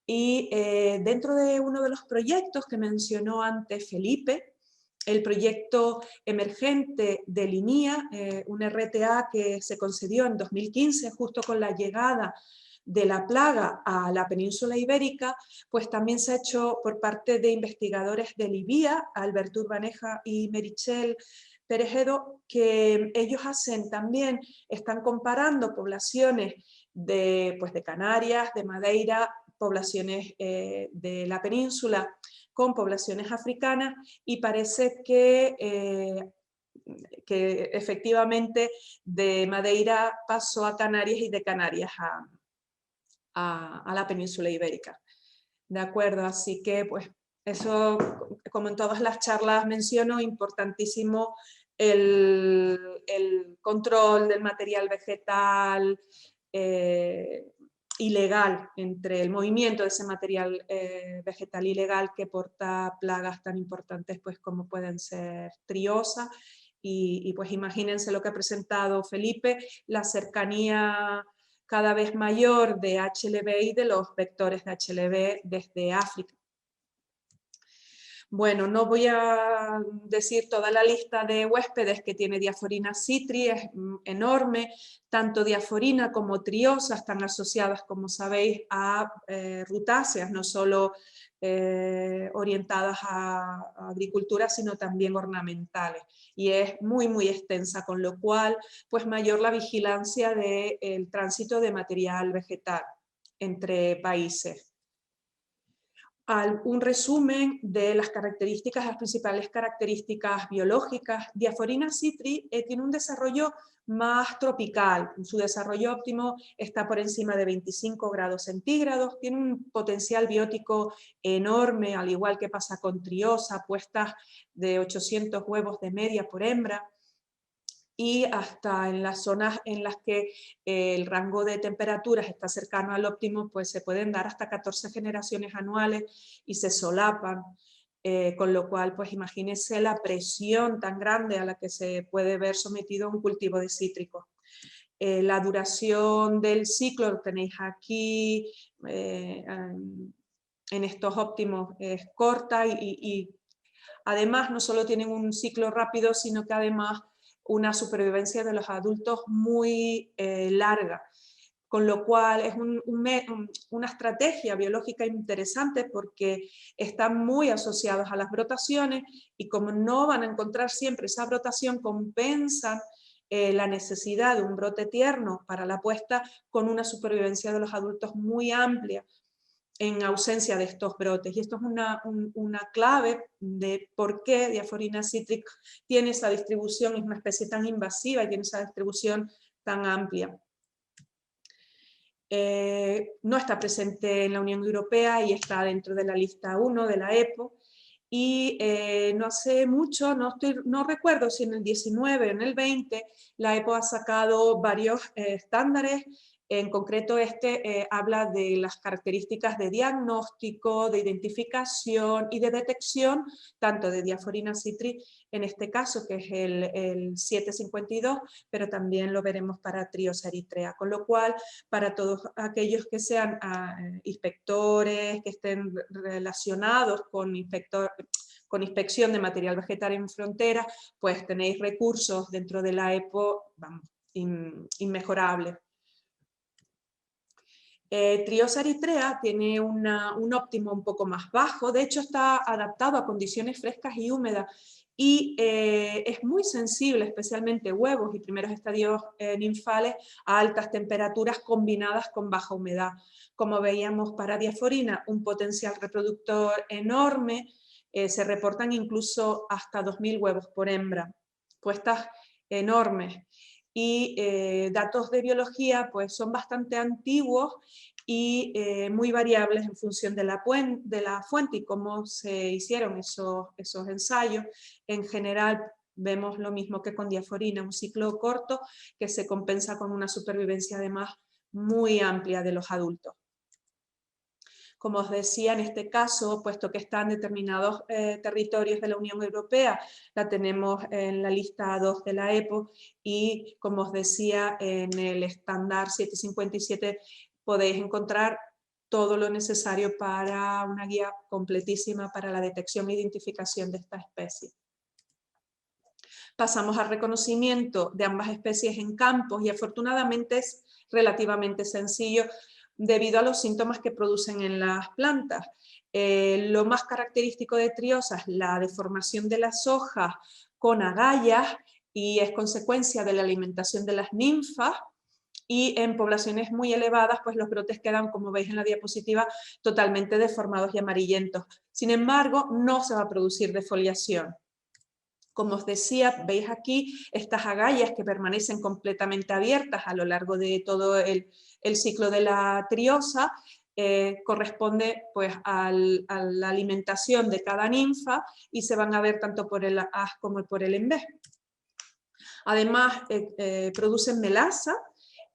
Y dentro de uno de los proyectos que mencionó antes Felipe, el proyecto emergente de Linia, un RTA que se concedió en 2015 justo con la llegada de la plaga a la península ibérica, pues también se ha hecho por parte de investigadores de Libia, Alberto Urbaneja y Merichel Perejedo, que ellos también están comparando poblaciones de Canarias, de Madeira, poblaciones de la península con poblaciones africanas y parece que efectivamente de Madeira pasó a Canarias y de Canarias a la península ibérica. ¿De acuerdo? Así que pues eso, como en todas las charlas menciono, importantísimo el control del material vegetal ilegal, entre el movimiento de ese material vegetal ilegal que porta plagas tan importantes pues como pueden ser triosa y pues imagínense lo que ha presentado Felipe, la cercanía cada vez mayor de HLB y de los vectores de HLB desde África. Bueno, no voy a decir toda la lista de huéspedes que tiene Diaphorina citri, es enorme, tanto Diaphorina como Triosa están asociadas, como sabéis, a rutáceas, no solo orientadas a agricultura, sino también ornamentales, y es muy, muy extensa, con lo cual, pues mayor la vigilancia del tránsito de material vegetal entre países. Un resumen de las principales características biológicas. Diaphorina citri tiene un desarrollo más tropical, su desarrollo óptimo está por encima de 25 grados centígrados, tiene un potencial biótico enorme, al igual que pasa con Triosa, puestas de 800 huevos de media por hembra, y hasta en las zonas en las que el rango de temperaturas está cercano al óptimo, pues se pueden dar hasta 14 generaciones anuales y se solapan, con lo cual, pues imagínense la presión tan grande a la que se puede ver sometido un cultivo de cítricos. La duración del ciclo, lo tenéis aquí, en estos óptimos es corta y además no solo tienen un ciclo rápido, sino que además una supervivencia de los adultos muy larga, con lo cual es una estrategia biológica interesante porque están muy asociados a las brotaciones y como no van a encontrar siempre esa brotación, compensan la necesidad de un brote tierno para la puesta con una supervivencia de los adultos muy amplia en ausencia de estos brotes. Y esto es una clave de por qué Diaphorina citri tiene esa distribución, es una especie tan invasiva y tiene esa distribución tan amplia. No está presente en la Unión Europea y está dentro de la lista 1 de la EPO. Y no hace mucho, no recuerdo si en el 19 o en el 20, la EPO ha sacado varios estándares En concreto, habla de las características de diagnóstico, de identificación y de detección, tanto de Diaphorina citri, en este caso, que es el 752, pero también lo veremos para Triosa eritrea. Con lo cual, para todos aquellos que sean inspectores, que estén relacionados con inspección de material vegetal en frontera, pues tenéis recursos dentro de la EPO, vamos, inmejorables. Triosa eritrea tiene un óptimo un poco más bajo, de hecho está adaptado a condiciones frescas y húmedas y es muy sensible, especialmente huevos y primeros estadios ninfales, a altas temperaturas combinadas con baja humedad. Como veíamos para Diaphorina, un potencial reproductor enorme, se reportan incluso hasta 2000 huevos por hembra, puestas enormes. Y datos de biología pues son bastante antiguos y muy variables en función de la fuente y cómo se hicieron esos ensayos. En general vemos lo mismo que con Diaphorina, un ciclo corto que se compensa con una supervivencia además muy amplia de los adultos. Como os decía, en este caso, puesto que están determinados territorios de la Unión Europea, la tenemos en la lista 2 de la EPO y, como os decía, en el estándar 757 podéis encontrar todo lo necesario para una guía completísima para la detección e identificación de esta especie. Pasamos al reconocimiento de ambas especies en campos y afortunadamente es relativamente sencillo, debido a los síntomas que producen en las plantas. Lo más característico de Triosa es la deformación de las hojas con agallas y es consecuencia de la alimentación de las ninfas, y en poblaciones muy elevadas pues los brotes quedan, como veis en la diapositiva, totalmente deformados y amarillentos. Sin embargo, no se va a producir defoliación. Como os decía, veis aquí estas agallas que permanecen completamente abiertas a lo largo de todo el ciclo de la triosa, corresponde pues a la alimentación de cada ninfa y se van a ver tanto por el haz como por el envés. Además, producen melasa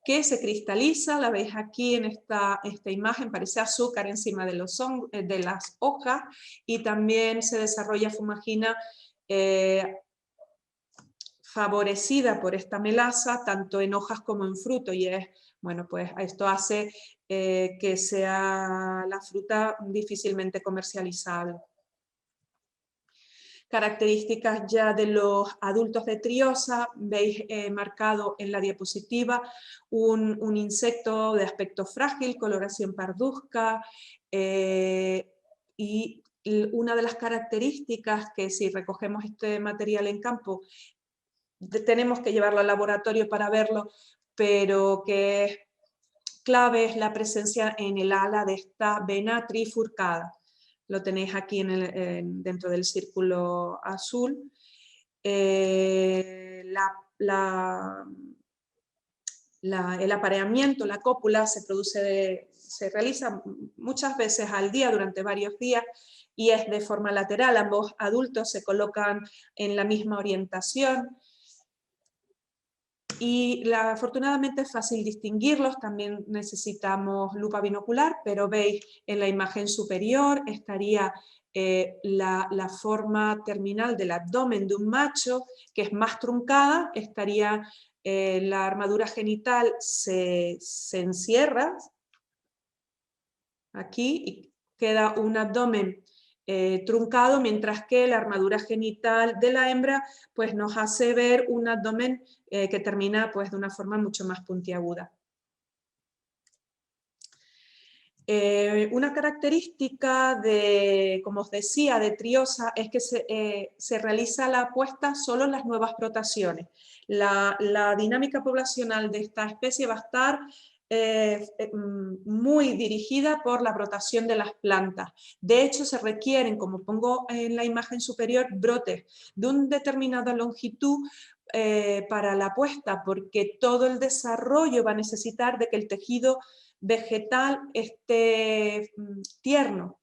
que se cristaliza, la veis aquí en esta imagen, parece azúcar encima de las hojas, y también se desarrolla fumagina favorecida por esta melasa, tanto en hojas como en fruto, y bueno, pues esto hace que sea la fruta difícilmente comercializable. Características ya de los adultos de Triosa, veis marcado en la diapositiva un insecto de aspecto frágil, coloración parduzca, y una de las características que si recogemos este material en campo tenemos que llevarlo al laboratorio para verlo, pero que es clave es la presencia en el ala de esta vena trifurcada. Lo tenéis aquí dentro del círculo azul. El apareamiento, la cópula, se realiza muchas veces al día durante varios días y es de forma lateral. Ambos adultos se colocan en la misma orientación. Y afortunadamente es fácil distinguirlos, también necesitamos lupa binocular, pero veis en la imagen superior estaría la forma terminal del abdomen de un macho, que es más truncada, estaría la armadura genital se encierra aquí y queda un abdomen truncado, mientras que la armadura genital de la hembra pues, nos hace ver un abdomen que termina pues, de una forma mucho más puntiaguda. Una característica como os decía, de Triosa es que se realiza la puesta solo en las nuevas brotaciones. La dinámica poblacional de esta especie va a estar muy dirigida por la brotación de las plantas. De hecho, se requieren, como pongo en la imagen superior, brotes de una determinada longitud para la puesta, porque todo el desarrollo va a necesitar de que el tejido vegetal esté tierno.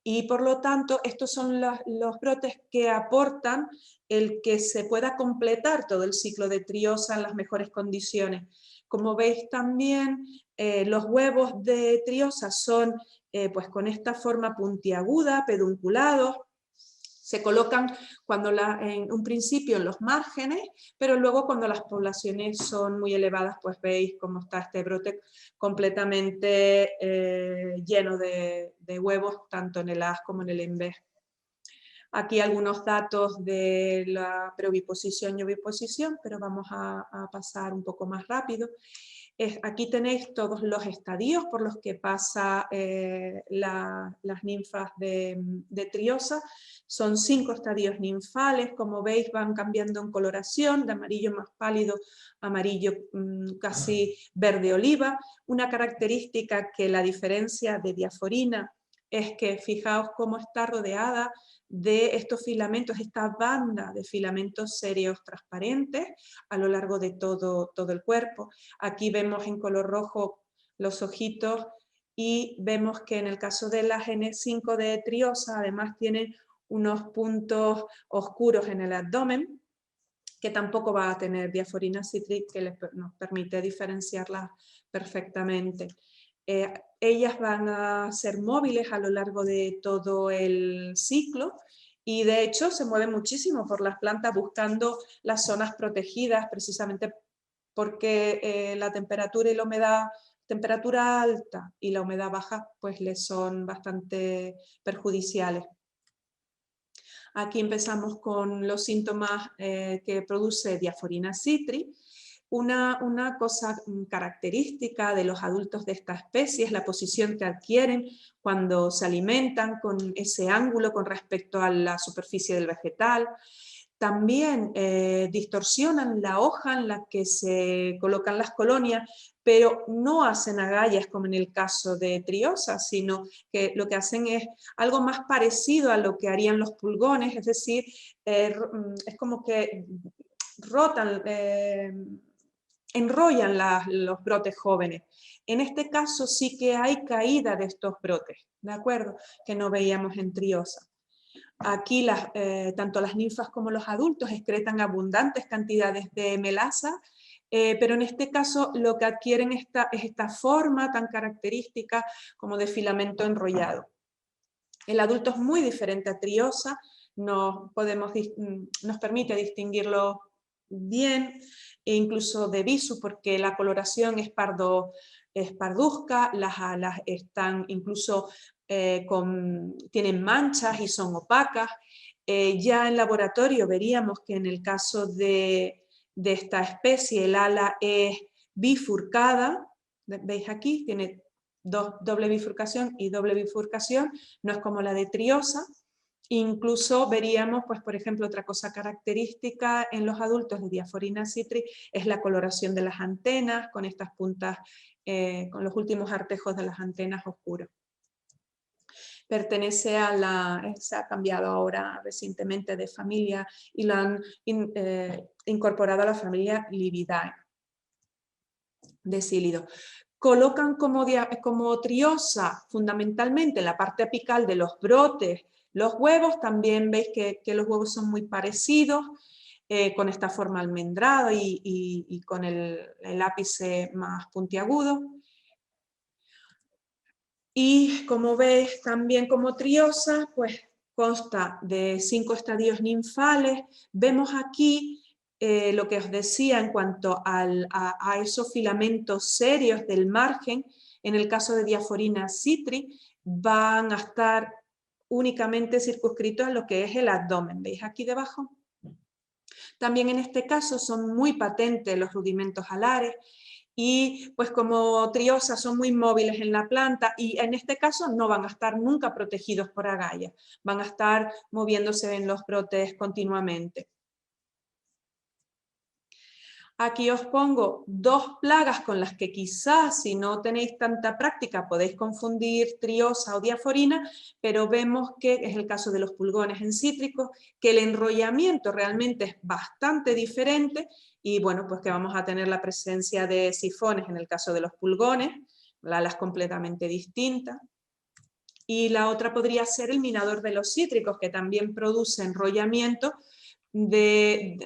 Y por lo tanto, estos son los brotes que aportan el que se pueda completar todo el ciclo de Triosa en las mejores condiciones. Como veis también, los huevos de triosa son pues con esta forma puntiaguda, pedunculados. Se colocan en un principio en los márgenes, pero luego cuando las poblaciones son muy elevadas, pues veis cómo está este brote completamente lleno de huevos, tanto en el haz como en el envés. Aquí algunos datos de la preoviposición y oviposición, pero vamos a pasar un poco más rápido. Aquí tenéis todos los estadios por los que pasa las ninfas de triosa. Son 5 estadios ninfales, como veis van cambiando en coloración, de amarillo más pálido a amarillo casi verde oliva. Una característica que la diferencia de Diaforina es que fijaos cómo está rodeada de estos filamentos, esta banda de filamentos séreos transparentes a lo largo de todo el cuerpo. Aquí vemos en color rojo los ojitos y vemos que en el caso de la N5 de triosa además tienen unos puntos oscuros en el abdomen, que tampoco va a tener Diaforina citric, que nos permite diferenciarlas perfectamente. Ellas van a ser móviles a lo largo de todo el ciclo y de hecho se mueven muchísimo por las plantas buscando las zonas protegidas, precisamente porque la temperatura y la humedad, temperatura alta y la humedad baja, pues les son bastante perjudiciales. Aquí empezamos con los síntomas que produce Diaforina citric. Una cosa característica de los adultos de esta especie es la posición que adquieren cuando se alimentan, con ese ángulo con respecto a la superficie del vegetal. También distorsionan la hoja en la que se colocan las colonias, pero no hacen agallas como en el caso de triosa, sino que lo que hacen es algo más parecido a lo que harían los pulgones, es decir, es como que rotan, enrollan los brotes jóvenes. En este caso sí que hay caída de estos brotes, ¿de acuerdo? Que no veíamos en triosa. Aquí tanto las ninfas como los adultos excretan abundantes cantidades de melasa, pero en este caso lo que adquieren es esta forma tan característica como de filamento enrollado. El adulto es muy diferente a triosa, nos permite distinguirlo bien, e incluso de visu, porque la coloración es parduzca, las alas están incluso tienen manchas y son opacas. Ya en laboratorio veríamos que en el caso de esta especie el ala es bifurcada, veis aquí, tiene doble bifurcación y doble bifurcación, no es como la de triosa. Incluso veríamos, pues, por ejemplo, otra cosa característica en los adultos de Diaforina citric es la coloración de las antenas, con estas puntas, con los últimos artejos de las antenas oscuros. Pertenece se ha cambiado ahora recientemente de familia y lo han incorporado a la familia Libidae de Sílido. Colocan como triosa fundamentalmente en la parte apical de los brotes los huevos. También veis que los huevos son muy parecidos, con esta forma almendrada y con el ápice más puntiagudo. Y como veis también como triosa, pues consta de 5 estadios ninfales. Vemos aquí lo que os decía en cuanto a esos filamentos serios del margen. En el caso de Diaforina citric van a estar únicamente circunscritos a lo que es el abdomen. ¿Veis aquí debajo? También en este caso son muy patentes los rudimentos alares y pues como triosa son muy móviles en la planta y en este caso no van a estar nunca protegidos por agallas, van a estar moviéndose en los brotes continuamente. Aquí os pongo 2 plagas con las que quizás, si no tenéis tanta práctica, podéis confundir triosa o diaforina, pero vemos que es el caso de los pulgones en cítricos, que el enrollamiento realmente es bastante diferente y bueno, pues que vamos a tener la presencia de sifones en el caso de los pulgones, la ala es completamente distinta. Y la otra podría ser el minador de los cítricos, que también produce enrollamiento, de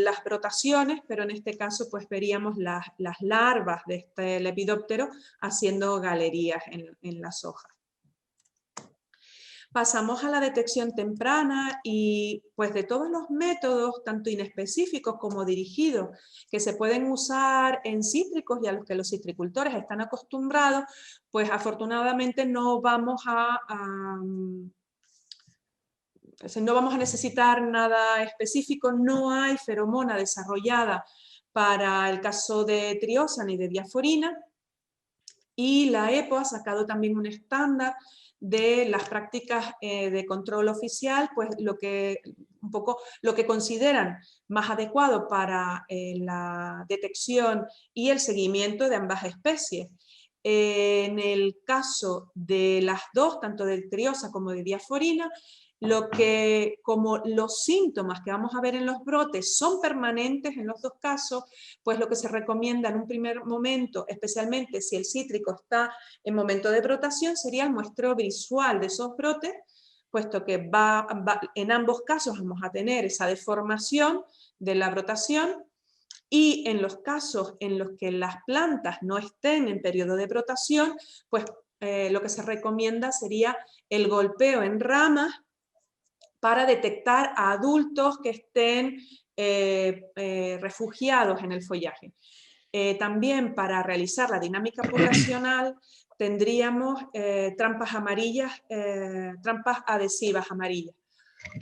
las brotaciones, pero en este caso pues veríamos las larvas de este lepidóptero haciendo galerías en las hojas. Pasamos a la detección temprana y pues de todos los métodos, tanto inespecíficos como dirigidos, que se pueden usar en cítricos y a los que los citricultores están acostumbrados, pues afortunadamente no vamos a necesitar nada específico, no hay feromona desarrollada para el caso de triosa ni de diaforina, y la EPO ha sacado también un estándar de las prácticas de control oficial, pues un poco lo que consideran más adecuado para la detección y el seguimiento de ambas especies. En el caso de las dos, tanto de triosa como de diaforina, como los síntomas que vamos a ver en los brotes son permanentes en los dos casos, pues lo que se recomienda en un primer momento, especialmente si el cítrico está en momento de brotación, sería el muestreo visual de esos brotes, puesto que en ambos casos vamos a tener esa deformación de la brotación, y en los casos en los que las plantas no estén en periodo de brotación, pues lo que se recomienda sería el golpeo en ramas para detectar a adultos que estén refugiados en el follaje. También para realizar la dinámica poblacional tendríamos trampas amarillas, trampas adhesivas amarillas.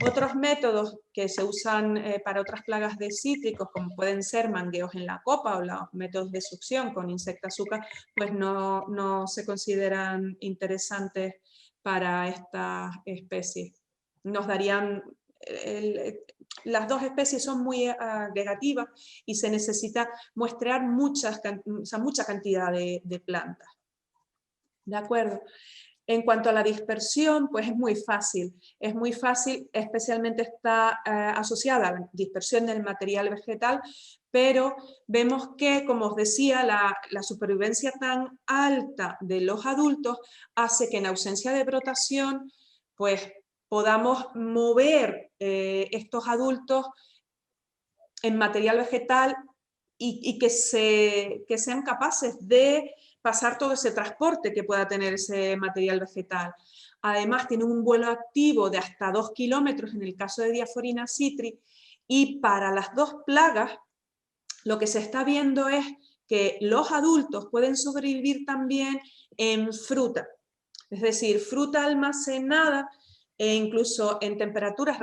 Otros métodos que se usan para otras plagas de cítricos, como pueden ser mangueos en la copa o los métodos de succión con insectazuca, pues no se consideran interesantes para estas especies. Nos darían, las dos especies son muy agregativas y se necesita muestrear mucha cantidad de plantas. ¿De acuerdo? En cuanto a la dispersión, pues es muy fácil, especialmente está asociada a la dispersión del material vegetal, pero vemos que, como os decía, la supervivencia tan alta de los adultos hace que en ausencia de brotación, pues podamos mover estos adultos en material vegetal y que sean capaces de pasar todo ese transporte que pueda tener ese material vegetal. Además, tiene un vuelo activo de hasta 2 kilómetros en el caso de Diaforina citri, y para las dos plagas lo que se está viendo es que los adultos pueden sobrevivir también en fruta, es decir, fruta almacenada e incluso en temperaturas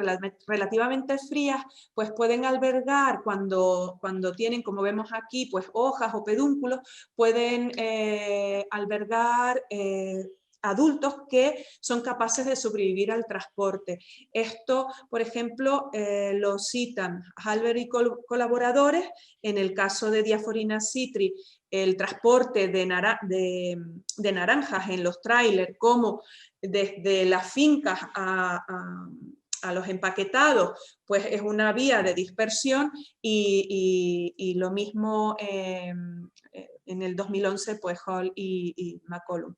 relativamente frías, pues pueden albergar, cuando tienen, como vemos aquí, pues hojas o pedúnculos, pueden albergar adultos que son capaces de sobrevivir al transporte. Esto, por ejemplo, lo citan Halber y colaboradores. En el caso de Diaforina citri, el transporte de naranjas en los trailers, como desde las fincas a los empaquetados, pues es una vía de dispersión, y lo mismo en el 2011, pues Hall y McCollum.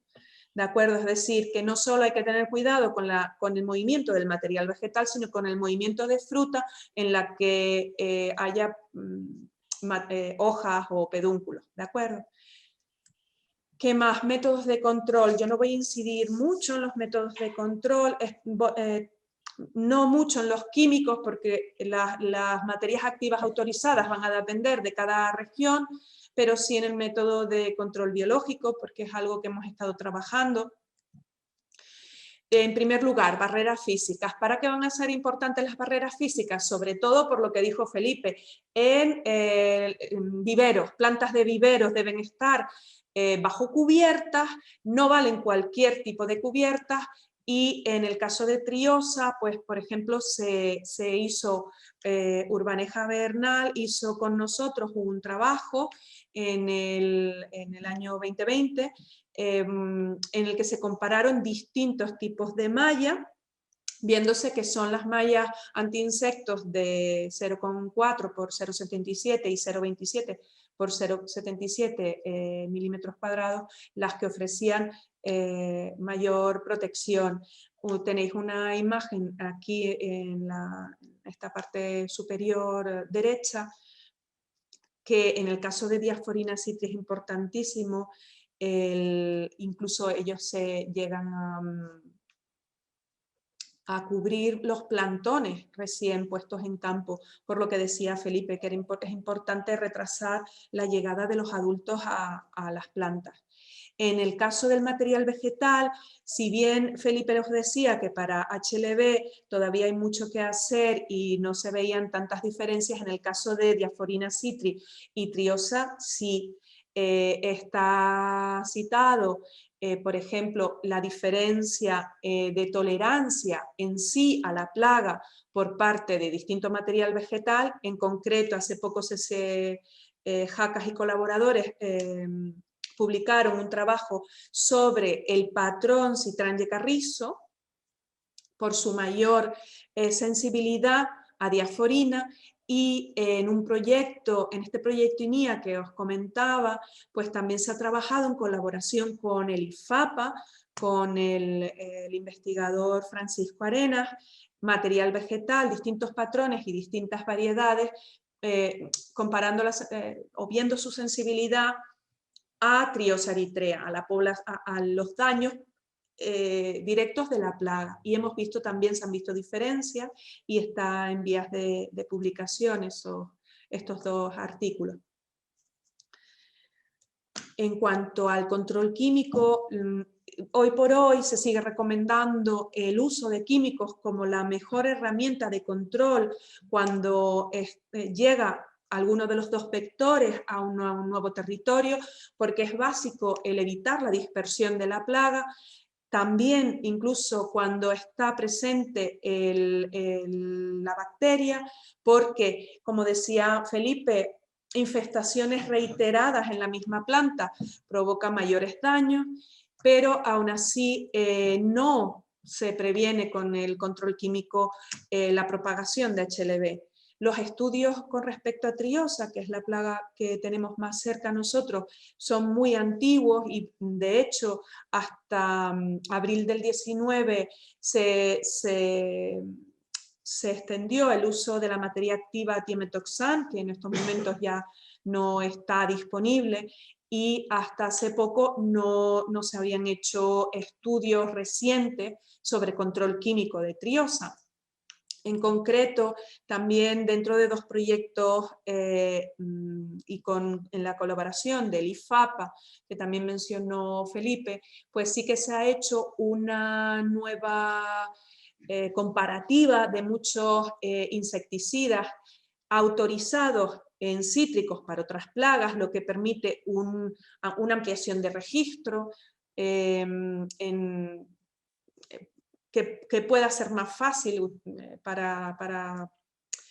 ¿De acuerdo? Es decir, que no solo hay que tener cuidado con el movimiento del material vegetal, sino con el movimiento de fruta en la que haya hojas o pedúnculos. ¿De acuerdo? ¿Qué más? Métodos de control. Yo no voy a incidir mucho en los métodos de control, no mucho en los químicos, porque las materias activas autorizadas van a depender de cada región, pero sí en el método de control biológico, porque es algo que hemos estado trabajando. En primer lugar, barreras físicas. ¿Para qué van a ser importantes las barreras físicas? Sobre todo por lo que dijo Felipe, en viveros, plantas de viveros deben estar bajo cubiertas, no valen cualquier tipo de cubiertas, y en el caso de triosa, pues por ejemplo se hizo, Urbaneja Bernal hizo con nosotros un trabajo en el año 2020, en el que se compararon distintos tipos de malla, viéndose que son las mallas antiinsectos de 0,4 por 0,77 y 0,27 por 0,77 milímetros cuadrados las que ofrecían mayor protección. Tenéis una imagen aquí en esta parte superior derecha, que en el caso de Diaphorina citri es importantísimo, incluso ellos se llegan a cubrir los plantones recién puestos en campo, por lo que decía Felipe, que es importante retrasar la llegada de los adultos a las plantas. En el caso del material vegetal, si bien Felipe os decía que para HLB todavía hay mucho que hacer y no se veían tantas diferencias, en el caso de Diaphorina citri y Triosa sí está citado, por ejemplo, la diferencia de tolerancia en sí a la plaga por parte de distinto material vegetal. En concreto, hace poco Jacas y colaboradores publicaron un trabajo sobre el patrón Citranje carrizo por su mayor sensibilidad a Diaphorina, y en este proyecto INIA que os comentaba, pues también se ha trabajado en colaboración con el IFAPA, con el investigador Francisco Arenas, material vegetal, distintos patrones y distintas variedades, comparándolas o viendo su sensibilidad a Triosa eritrea, a los daños directos de la plaga. Y hemos visto también, se han visto diferencias y está en vías de publicación estos dos artículos. En cuanto al control químico, hoy por hoy se sigue recomendando el uso de químicos como la mejor herramienta de control cuando llega alguno de los dos vectores a un nuevo territorio, porque es básico el evitar la dispersión de la plaga. También, incluso cuando está presente la bacteria, porque, como decía Felipe, infestaciones reiteradas en la misma planta provocan mayores daños, pero aún así no se previene con el control químico la propagación de HLB. Los estudios con respecto a Triosa, que es la plaga que tenemos más cerca a nosotros, son muy antiguos y de hecho hasta abril del 19 se extendió el uso de la materia activa tiametoxam, que en estos momentos ya no está disponible, y hasta hace poco no se habían hecho estudios recientes sobre control químico de Triosa. En concreto, también dentro de dos proyectos y en la colaboración del IFAPA, que también mencionó Felipe, pues sí que se ha hecho una nueva comparativa de muchos insecticidas autorizados en cítricos para otras plagas, lo que permite una ampliación de registro, que pueda ser más fácil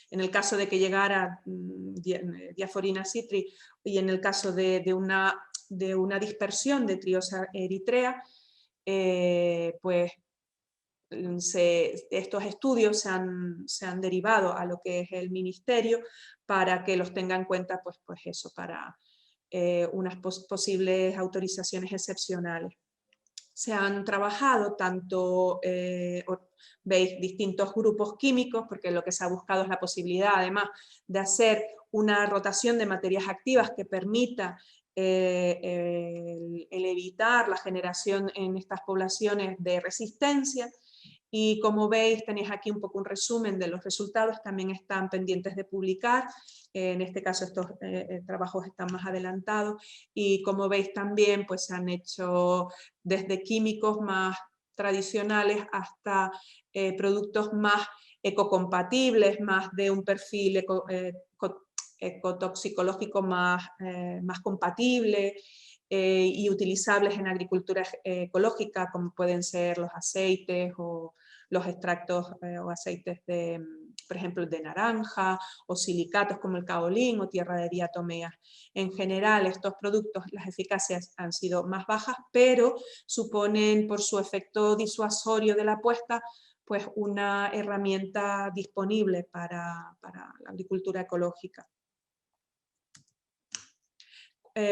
en el caso de que llegara Diaphorina citri y en el caso de una dispersión de Triosa eritrea, pues estos estudios se han derivado a lo que es el ministerio para que los tenga en cuenta, pues eso, para unas posibles autorizaciones excepcionales. Se han trabajado tanto, veis, distintos grupos químicos, porque lo que se ha buscado es la posibilidad, además, de hacer una rotación de materias activas que permita el evitar la generación en estas poblaciones de resistencia. Y como veis, tenéis aquí un poco un resumen de los resultados, también están pendientes de publicar. En este caso estos trabajos están más adelantados y como veis también pues se han hecho desde químicos más tradicionales hasta productos más ecocompatibles, más de un perfil ecotoxicológico más compatible y utilizables en agricultura ecológica, como pueden ser los aceites o los extractos o aceites de, por ejemplo, de naranja, o silicatos como el caolín o tierra de diatomeas. En general, estos productos, las eficacias han sido más bajas, pero suponen, por su efecto disuasorio de la puesta, pues una herramienta disponible para la agricultura ecológica.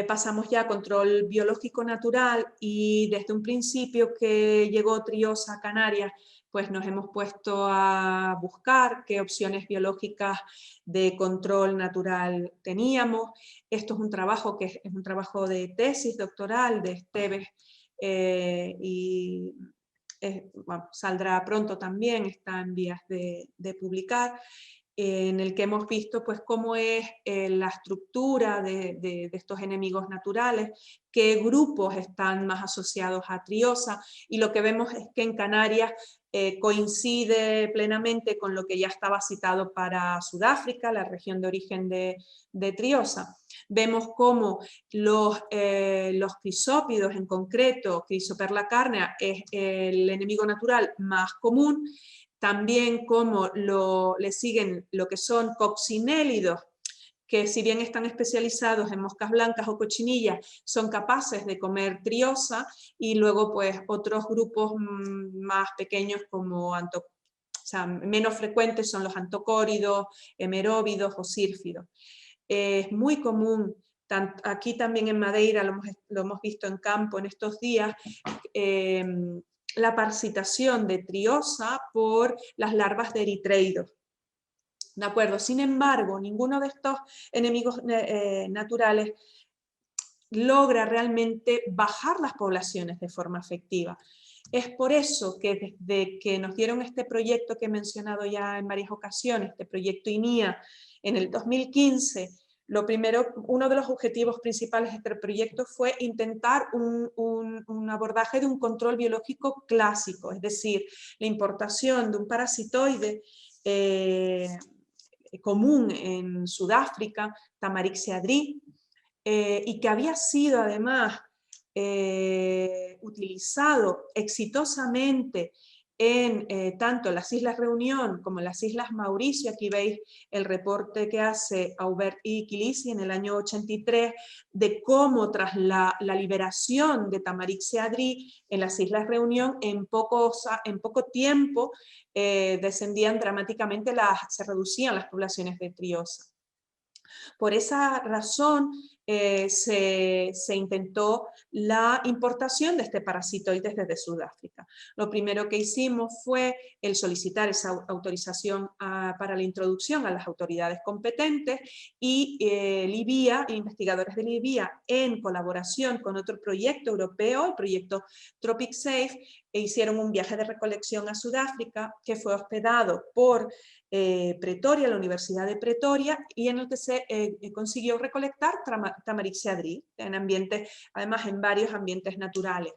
Pasamos ya a control biológico natural y desde un principio que llegó Triosa a Canarias, pues nos hemos puesto a buscar qué opciones biológicas de control natural teníamos. Esto es un trabajo que es un trabajo de tesis doctoral de Esteves y bueno, saldrá pronto también, está en vías de publicar, en el que hemos visto pues cómo es la estructura de estos enemigos naturales, qué grupos están más asociados a triosa, y lo que vemos es que en Canarias coincide plenamente con lo que ya estaba citado para Sudáfrica, la región de origen de triosa. Vemos cómo los crisópidos, en concreto Chrysoperla carnea, es el enemigo natural más común. También como le siguen lo que son coccinélidos, que si bien están especializados en moscas blancas o cochinillas, son capaces de comer triosa, y luego pues otros grupos más pequeños como o sea, menos frecuentes son los antocóridos, hemeróvidos o sírfidos. Es muy común, aquí también en Madeira lo hemos visto en campo en estos días, la parasitación de triosa por las larvas de eritreidos. ¿De acuerdo? Sin embargo, ninguno de estos enemigos naturales logra realmente bajar las poblaciones de forma efectiva. Es por eso que desde que nos dieron este proyecto que he mencionado ya en varias ocasiones, este proyecto INIA, en el 2015, uno de los objetivos principales de este proyecto fue intentar un abordaje de un control biológico clásico, es decir, la importación de un parasitoide común en Sudáfrica, Tamarixia adri, y que había sido además utilizado exitosamente en tanto las Islas Reunión como en las Islas Mauricio. Aquí veis el reporte que hace Aubert y Kilisi en el año 83 de cómo tras la liberación de Tamarixia adri en las Islas Reunión, en poco tiempo descendían dramáticamente, se reducían las poblaciones de triosa. Por esa razón se intentó la importación de este parasitoide desde Sudáfrica. Lo primero que hicimos fue el solicitar esa autorización para la introducción a las autoridades competentes, y Libia, investigadores de Libia, en colaboración con otro proyecto europeo, el proyecto Tropic Safe, hicieron un viaje de recolección a Sudáfrica que fue hospedado por Pretoria, la Universidad de Pretoria, y en el que se consiguió recolectar Tamarixia adri en ambientes, además en varios ambientes naturales.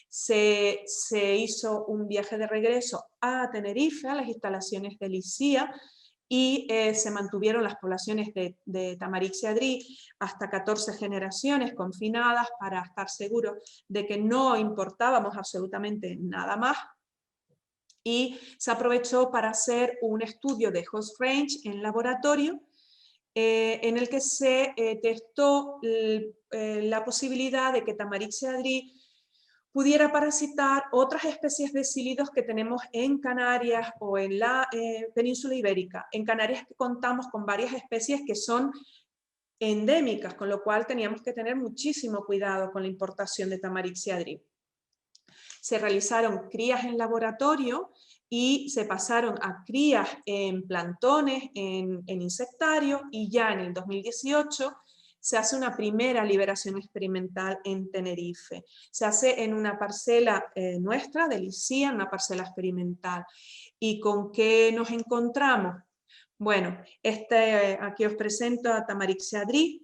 Se hizo un viaje de regreso a Tenerife, a las instalaciones de LICIA, y se mantuvieron las poblaciones de Tamarixia adri hasta 14 generaciones confinadas para estar seguros de que no importábamos absolutamente nada más. Y se aprovechó para hacer un estudio de host range en laboratorio, en el que se testó la posibilidad de que Tamarixia adri pudiera parasitar otras especies de cílidos que tenemos en Canarias o en la península ibérica. En Canarias contamos con varias especies que son endémicas, con lo cual teníamos que tener muchísimo cuidado con la importación de Tamarixia adri. Se realizaron crías en laboratorio y se pasaron a crías en plantones, en insectarios, y ya en el 2018 se hace una primera liberación experimental en Tenerife. Se hace en una parcela nuestra, de LICIA, una parcela experimental. ¿Y con qué nos encontramos? Bueno, aquí os presento a Tamarixia adri.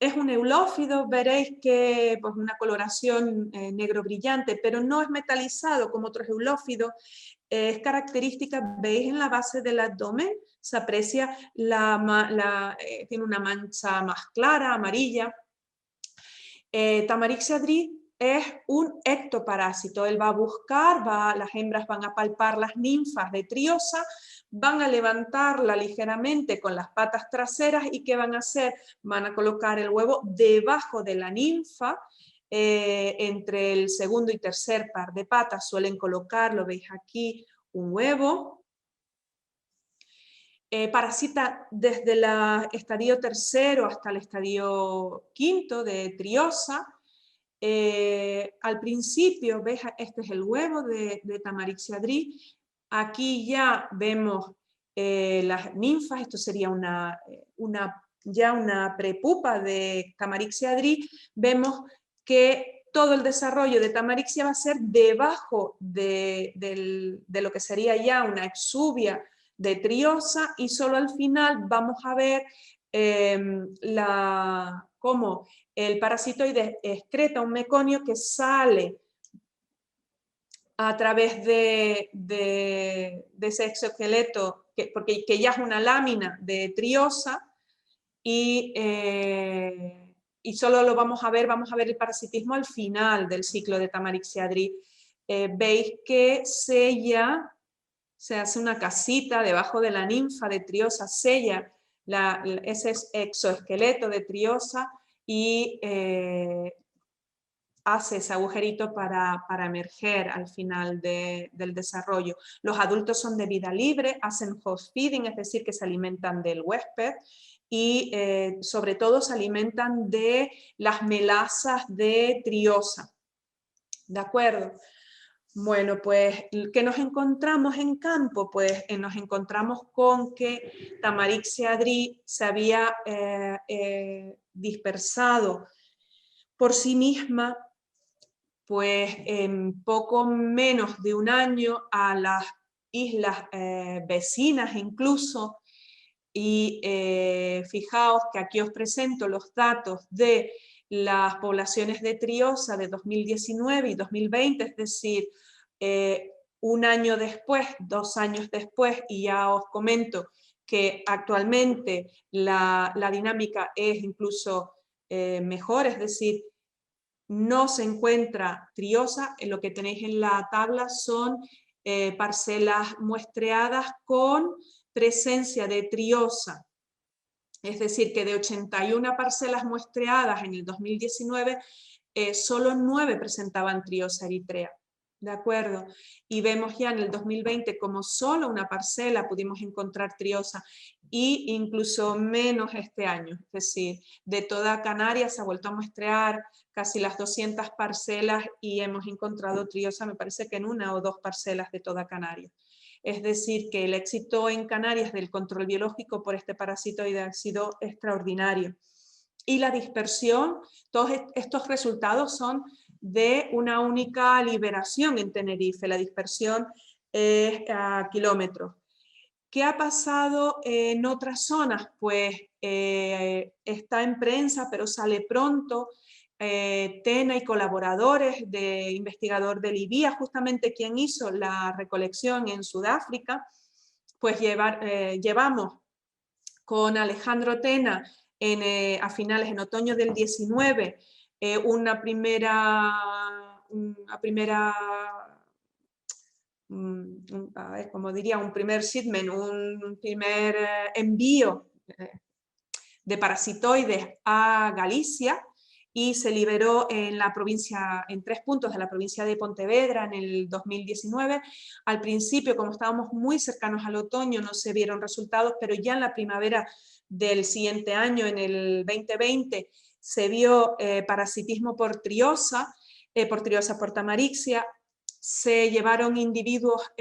Es un eulófido, veréis que pues, una coloración negro brillante, pero no es metalizado como otros eulófidos. Es característica, veis en la base del abdomen, se aprecia, tiene una mancha más clara, amarilla. Tamarixia adri es un ectoparásito, él va a buscar, las hembras van a palpar las ninfas de triosa, van a levantarla ligeramente con las patas traseras, y ¿qué van a hacer? Van a colocar el huevo debajo de la ninfa, entre el segundo y tercer par de patas suelen colocar, lo veis aquí, un huevo. Parasita desde el estadio tercero hasta el estadio quinto de triosa. Al principio, ¿ves? Este es el huevo de Tamarixia adri. Aquí ya vemos las ninfas, esto sería ya una prepupa de Tamarixia adri. Vemos que todo el desarrollo de Tamarixia va a ser debajo de lo que sería ya una exuvia de Triosa, y solo al final vamos a ver cómo el parasitoide excreta un meconio que sale a través de ese exoesqueleto, que ya es una lámina de Triosa, y solo lo vamos a ver el parasitismo al final del ciclo de Tamarixia adri. Veis que sella, se hace una casita debajo de la ninfa de Triosa, sella ese exoesqueleto de Triosa y hace ese agujerito para emerger al final del desarrollo. Los adultos son de vida libre, hacen host feeding, es decir, que se alimentan del huésped, y sobre todo se alimentan de las melasas de Triosa. ¿De acuerdo? Bueno, pues, ¿qué nos encontramos en campo? Pues nos encontramos con que Tamarixia adri se había dispersado por sí misma, pues en poco menos de un año, a las islas vecinas incluso, y fijaos que aquí os presento los datos de las poblaciones de Triosa de 2019 y 2020, es decir, un año después, 2 años después, y ya os comento que actualmente la dinámica es incluso mejor, es decir, no se encuentra Triosa. En lo que tenéis en la tabla son parcelas muestreadas con presencia de Triosa. Es decir, que de 81 parcelas muestreadas en el 2019, solo 9 presentaban Triosa eritrea. ¿De acuerdo? Y vemos ya en el 2020 como solo una parcela pudimos encontrar Triosa, y incluso menos este año. Es decir, de toda Canarias se ha vuelto a muestrear casi las 200 parcelas y hemos encontrado Triosa, me parece que en 1 o 2 parcelas de toda Canarias. Es decir, que el éxito en Canarias del control biológico por este parasitoide ha sido extraordinario. Y la dispersión, todos estos resultados son de una única liberación en Tenerife. La dispersión es a kilómetros. ¿Qué ha pasado en otras zonas? Pues está en prensa, pero sale pronto. Tena y colaboradores de investigador de Libia, justamente quien hizo la recolección en Sudáfrica, pues llevamos con Alejandro Tena a finales, en otoño del 19, un primer shipment, un primer envío de parasitoides a Galicia, y se liberó en 3 puntos de la provincia de Pontevedra en el 2019. Al principio, como estábamos muy cercanos al otoño, no se vieron resultados, pero ya en la primavera del siguiente año, en el 2020, se vio parasitismo por Triosa, por Tamarixia. Se llevaron individuos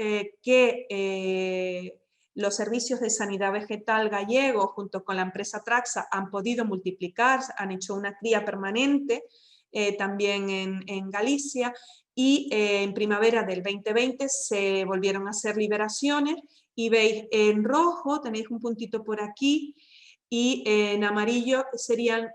que los servicios de sanidad vegetal gallegos, junto con la empresa Traxa, han podido multiplicar, han hecho una cría permanente también en Galicia, y en primavera del 2020 se volvieron a hacer liberaciones, y veis en rojo, tenéis un puntito por aquí, y en amarillo serían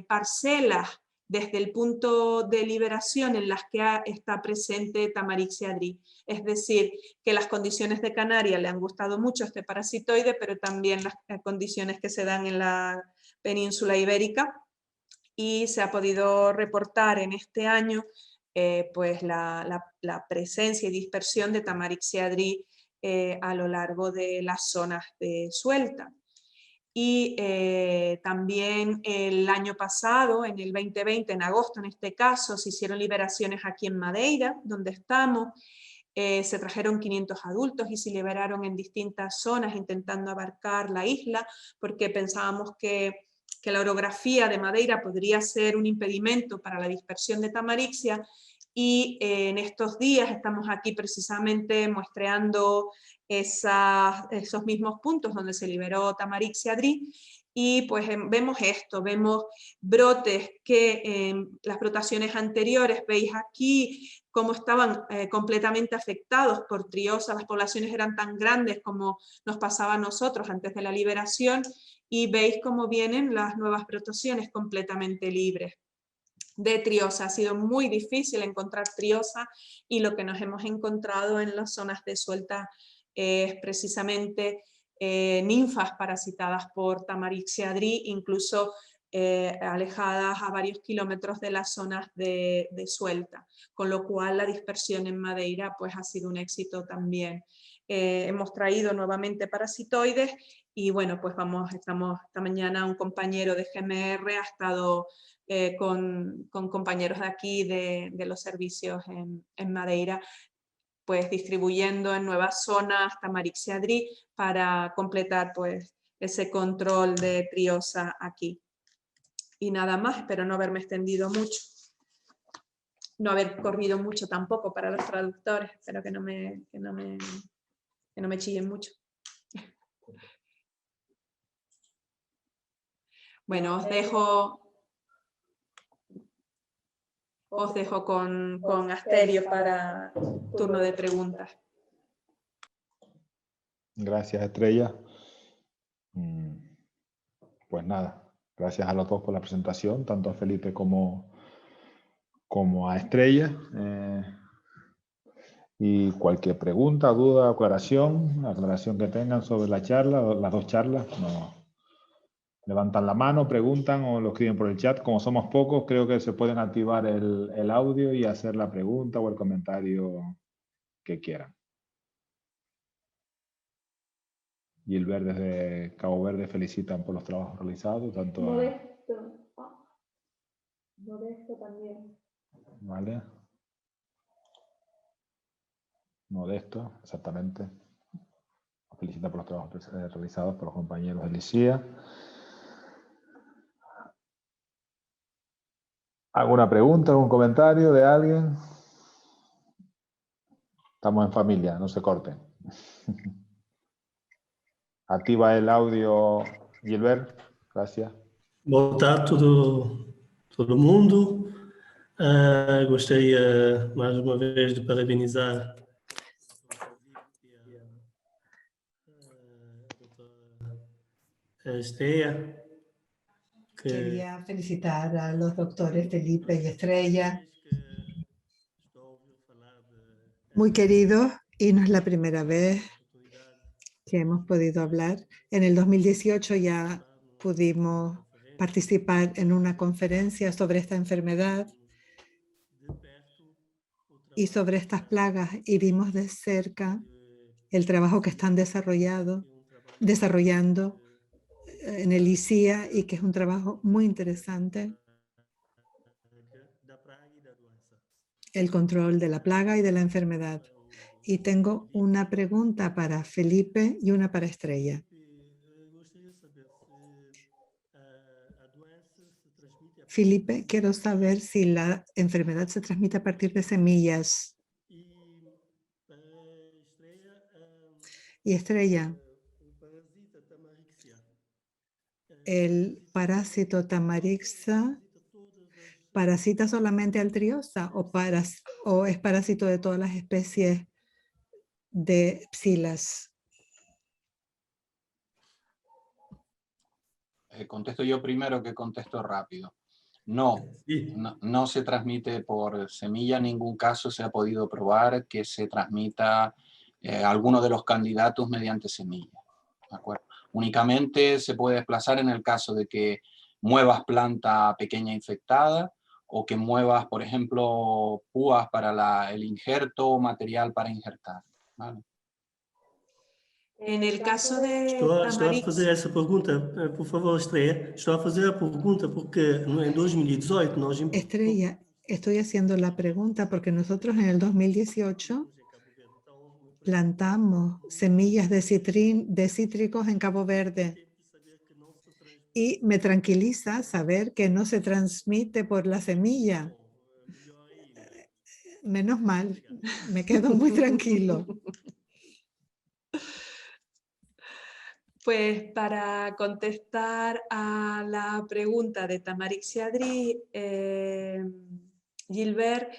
parcelas desde el punto de liberación en las que está presente Tamarixia adri. Es decir, que las condiciones de Canarias le han gustado mucho a este parasitoide, pero también las condiciones que se dan en la península ibérica, y se ha podido reportar en este año pues la presencia y dispersión de Tamarixia adri a lo largo de las zonas de suelta. Y también el año pasado, en el 2020, en agosto en este caso, se hicieron liberaciones aquí en Madeira, donde estamos. Se trajeron 500 adultos y se liberaron en distintas zonas intentando abarcar la isla, porque pensábamos que la orografía de Madeira podría ser un impedimento para la dispersión de Tamarixia, y en estos días estamos aquí precisamente muestreando esos mismos puntos donde se liberó Tamarix y Adri, y pues vemos esto, vemos brotes que en las brotaciones anteriores, veis aquí cómo estaban completamente afectados por triosa, las poblaciones eran tan grandes como nos pasaba a nosotros antes de la liberación, y veis cómo vienen las nuevas brotaciones completamente libres de triosa. Ha sido muy difícil encontrar triosa, y lo que nos hemos encontrado en las zonas de suelta es precisamente ninfas parasitadas por Tamarix y Adri, incluso alejadas a varios kilómetros de las zonas de suelta, con lo cual la dispersión en Madeira pues, ha sido un éxito también. Hemos traído nuevamente parasitoides y bueno, pues estamos esta mañana, un compañero de GMR ha estado con compañeros de aquí de los servicios en Madeira, pues distribuyendo en nuevas zonas Tamarix y Adri para completar pues ese control de triosa aquí. Y nada más, espero no haberme extendido mucho, no haber corrido mucho tampoco para los traductores, espero que no me chillen mucho. Bueno, os dejo con Asterio para turno de preguntas. Gracias, Estrella. Pues nada, gracias a los dos por la presentación, tanto a Felipe como a Estrella. Y cualquier pregunta, duda, aclaración que tengan sobre la charla, las dos charlas, levantan la mano, preguntan o lo escriben por el chat. Como somos pocos, creo que se pueden activar el audio y hacer la pregunta o el comentario que quieran. Gilbert desde Cabo Verde felicitan por los trabajos realizados, tanto Modesto también. ¿Vale? Modesto, exactamente. Felicita por los trabajos realizados por los compañeros de LICIA. ¿Alguna pregunta, algún comentario de alguien? Estamos en familia, no se corten. Activa el audio, Gilbert. Gracias. Boa tarde todo mundo. Gostaria mais uma vez de parabenizar a Estrella. Quería felicitar a los doctores Felipe y Estrella, muy queridos, y no es la primera vez que hemos podido hablar. En el 2018 ya pudimos participar en una conferencia sobre esta enfermedad y sobre estas plagas, y vimos de cerca el trabajo que están desarrollando en el ICIA, y que es un trabajo muy interesante, el control de la plaga y de la enfermedad. Y tengo una pregunta para Felipe y una para Estrella. Felipe, quiero saber si la enfermedad se transmite a partir de semillas. Y Estrella, ¿el parásito Tamarixa parasita solamente al triosa o es parásito de todas las especies de psilas? Contesto yo primero, que contesto rápido. No se transmite por semilla, en ningún caso se ha podido probar que se transmita alguno de los candidatos mediante semilla. ¿De acuerdo? Únicamente se puede desplazar en el caso de que muevas planta pequeña infectada o que muevas, por ejemplo, púas para el injerto o material para injertar. ¿Vale? En el caso de Estou a Tamarix, fazer essa pergunta, por favor, Estrella. Estou a fazer a pergunta porque em 2018 nós... Estrella, estoy haciendo la pregunta porque nosotros en el 2018 plantamos semillas de cítricos en Cabo Verde, y me tranquiliza saber que no se transmite por la semilla. Menos mal, me quedo muy tranquilo. Pues para contestar a la pregunta de Tamarixia Adri, Gilbert,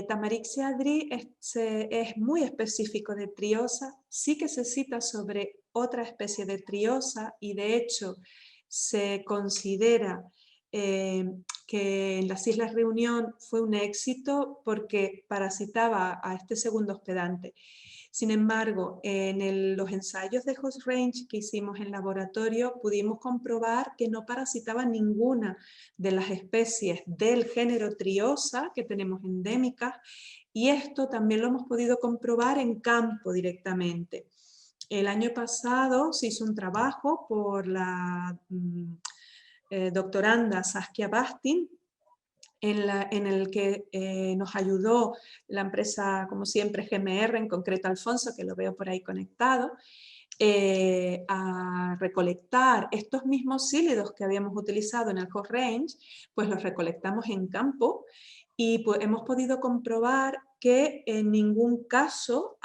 Tamarixia adri es muy específico de triosa, sí que se cita sobre otra especie de triosa y de hecho se considera que en las Islas Reunión fue un éxito porque parasitaba a este segundo hospedante. Sin embargo, en los ensayos de host range que hicimos en laboratorio pudimos comprobar que no parasitaba ninguna de las especies del género Triosa que tenemos endémicas, y esto también lo hemos podido comprobar en campo directamente. El año pasado se hizo un trabajo por la doctoranda Saskia Bastin, en el que nos ayudó la empresa, como siempre, GMR, en concreto Alfonso, que lo veo por ahí conectado, a recolectar estos mismos sílidos que habíamos utilizado en el host range, pues los recolectamos en campo y pues, hemos podido comprobar que en ningún caso,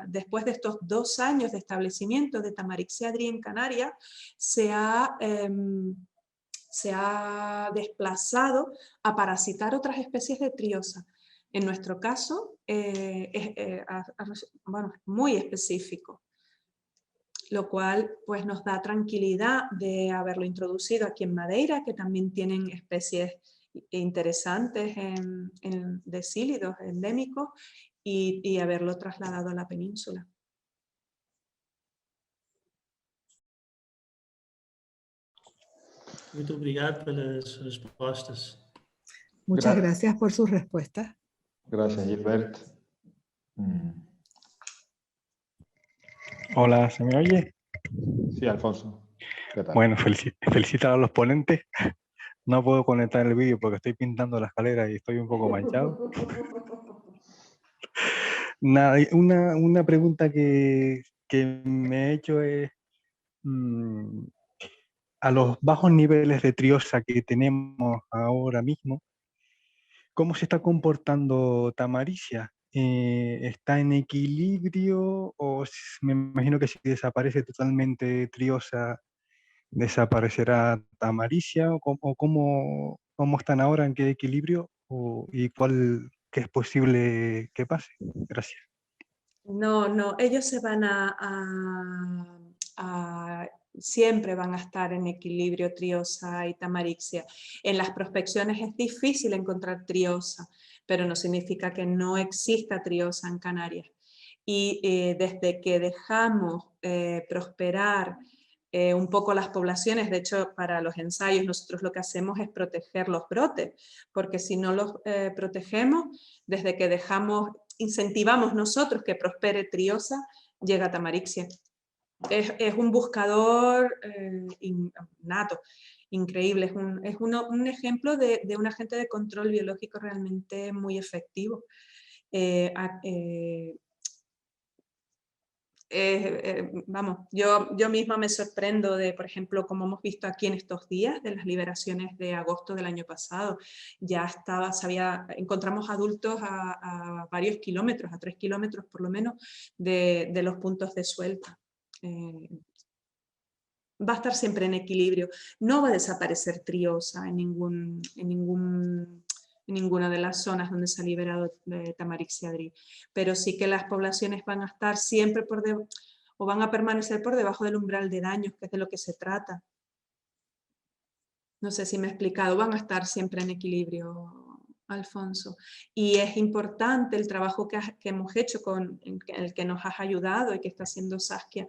después de estos 2 años de establecimiento de Tamarixia adri en Canarias, se ha desplazado a parasitar otras especies de triosa. En nuestro caso, bueno, muy específico, lo cual pues, nos da tranquilidad de haberlo introducido aquí en Madeira, que también tienen especies interesantes de sílidos endémicos, y haberlo trasladado a la península. Muito obrigado pelas respostas. Muchas gracias por sus respuestas. Gracias, Gilbert. Hola, ¿se me oye? Sí, Alfonso. ¿Qué tal? Bueno, felicitar a los ponentes. No puedo conectar el vídeo porque estoy pintando la escalera y estoy un poco manchado. Nada, una pregunta que me he hecho es, a los bajos niveles de triosa que tenemos ahora mismo, ¿cómo se está comportando Tamarixia? ¿Está en equilibrio o me imagino que si desaparece totalmente triosa, desaparecerá Tamarixia? ¿O cómo están ahora? ¿En qué equilibrio? ¿Y qué es posible que pase? Gracias. No, ellos se van siempre van a estar en equilibrio Triosa y Tamarixia. En las prospecciones es difícil encontrar Triosa, pero no significa que no exista Triosa en Canarias. Y desde que dejamos prosperar un poco las poblaciones, de hecho para los ensayos nosotros lo que hacemos es proteger los brotes, porque si no los protegemos, desde que incentivamos nosotros que prospere Triosa, llega Tamarixia. Es un buscador nato, increíble, es un ejemplo de un agente de control biológico realmente muy efectivo. Vamos, yo misma me sorprendo de, por ejemplo, como hemos visto aquí en estos días, de las liberaciones de agosto del año pasado. Ya encontramos adultos a varios kilómetros, a 3 kilómetros por lo menos, de los puntos de suelta. Va a estar siempre en equilibrio. No va a desaparecer Triosa en ninguna de las zonas donde se ha liberado Tamarixia adri, pero sí que las poblaciones van a estar siempre o van a permanecer por debajo del umbral de daños, que es de lo que se trata. No sé si me he explicado, van a estar siempre en equilibrio, Alfonso. Y es importante el trabajo que hemos hecho, en el que nos has ayudado y que está haciendo Saskia,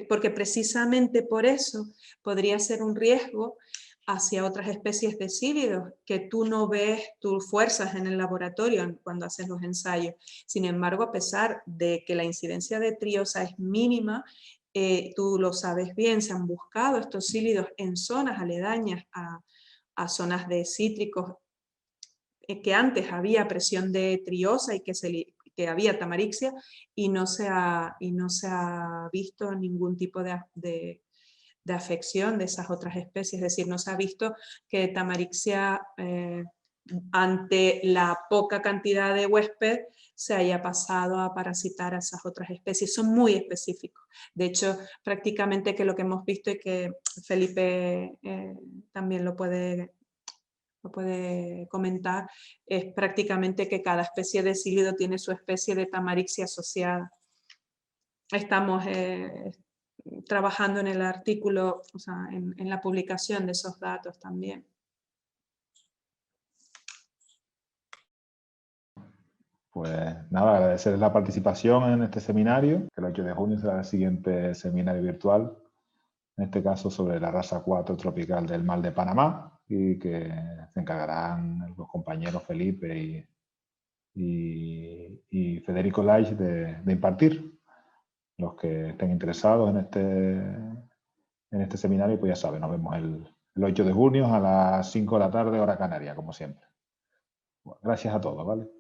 porque precisamente por eso podría ser un riesgo hacia otras especies de sílidos que tú no ves tus fuerzas en el laboratorio cuando haces los ensayos. Sin embargo, a pesar de que la incidencia de triosa es mínima, tú lo sabes bien, se han buscado estos sílidos en zonas aledañas a zonas de cítricos que antes había presión de triosa y que había Tamarixia, y no se ha visto ningún tipo de afección de esas otras especies, es decir, no se ha visto que Tamarixia ante la poca cantidad de huésped se haya pasado a parasitar a esas otras especies. Son muy específicos. De hecho, prácticamente que lo que hemos visto y que Felipe también lo puede comentar, es prácticamente que cada especie de sílido tiene su especie de Tamarixia asociada. Estamos trabajando en el artículo, o sea, en la publicación de esos datos también. Pues nada, agradecerles la participación en este seminario, que el 8 de junio será el siguiente seminario virtual, en este caso sobre la raza 4 tropical del mal de Panamá, y que se encargarán los compañeros Felipe y Federico Laich de impartir. Los que estén interesados en este seminario, pues ya saben, nos vemos el 8 de junio a las 5 de la tarde, hora canaria, como siempre. Bueno, gracias a todos, ¿vale?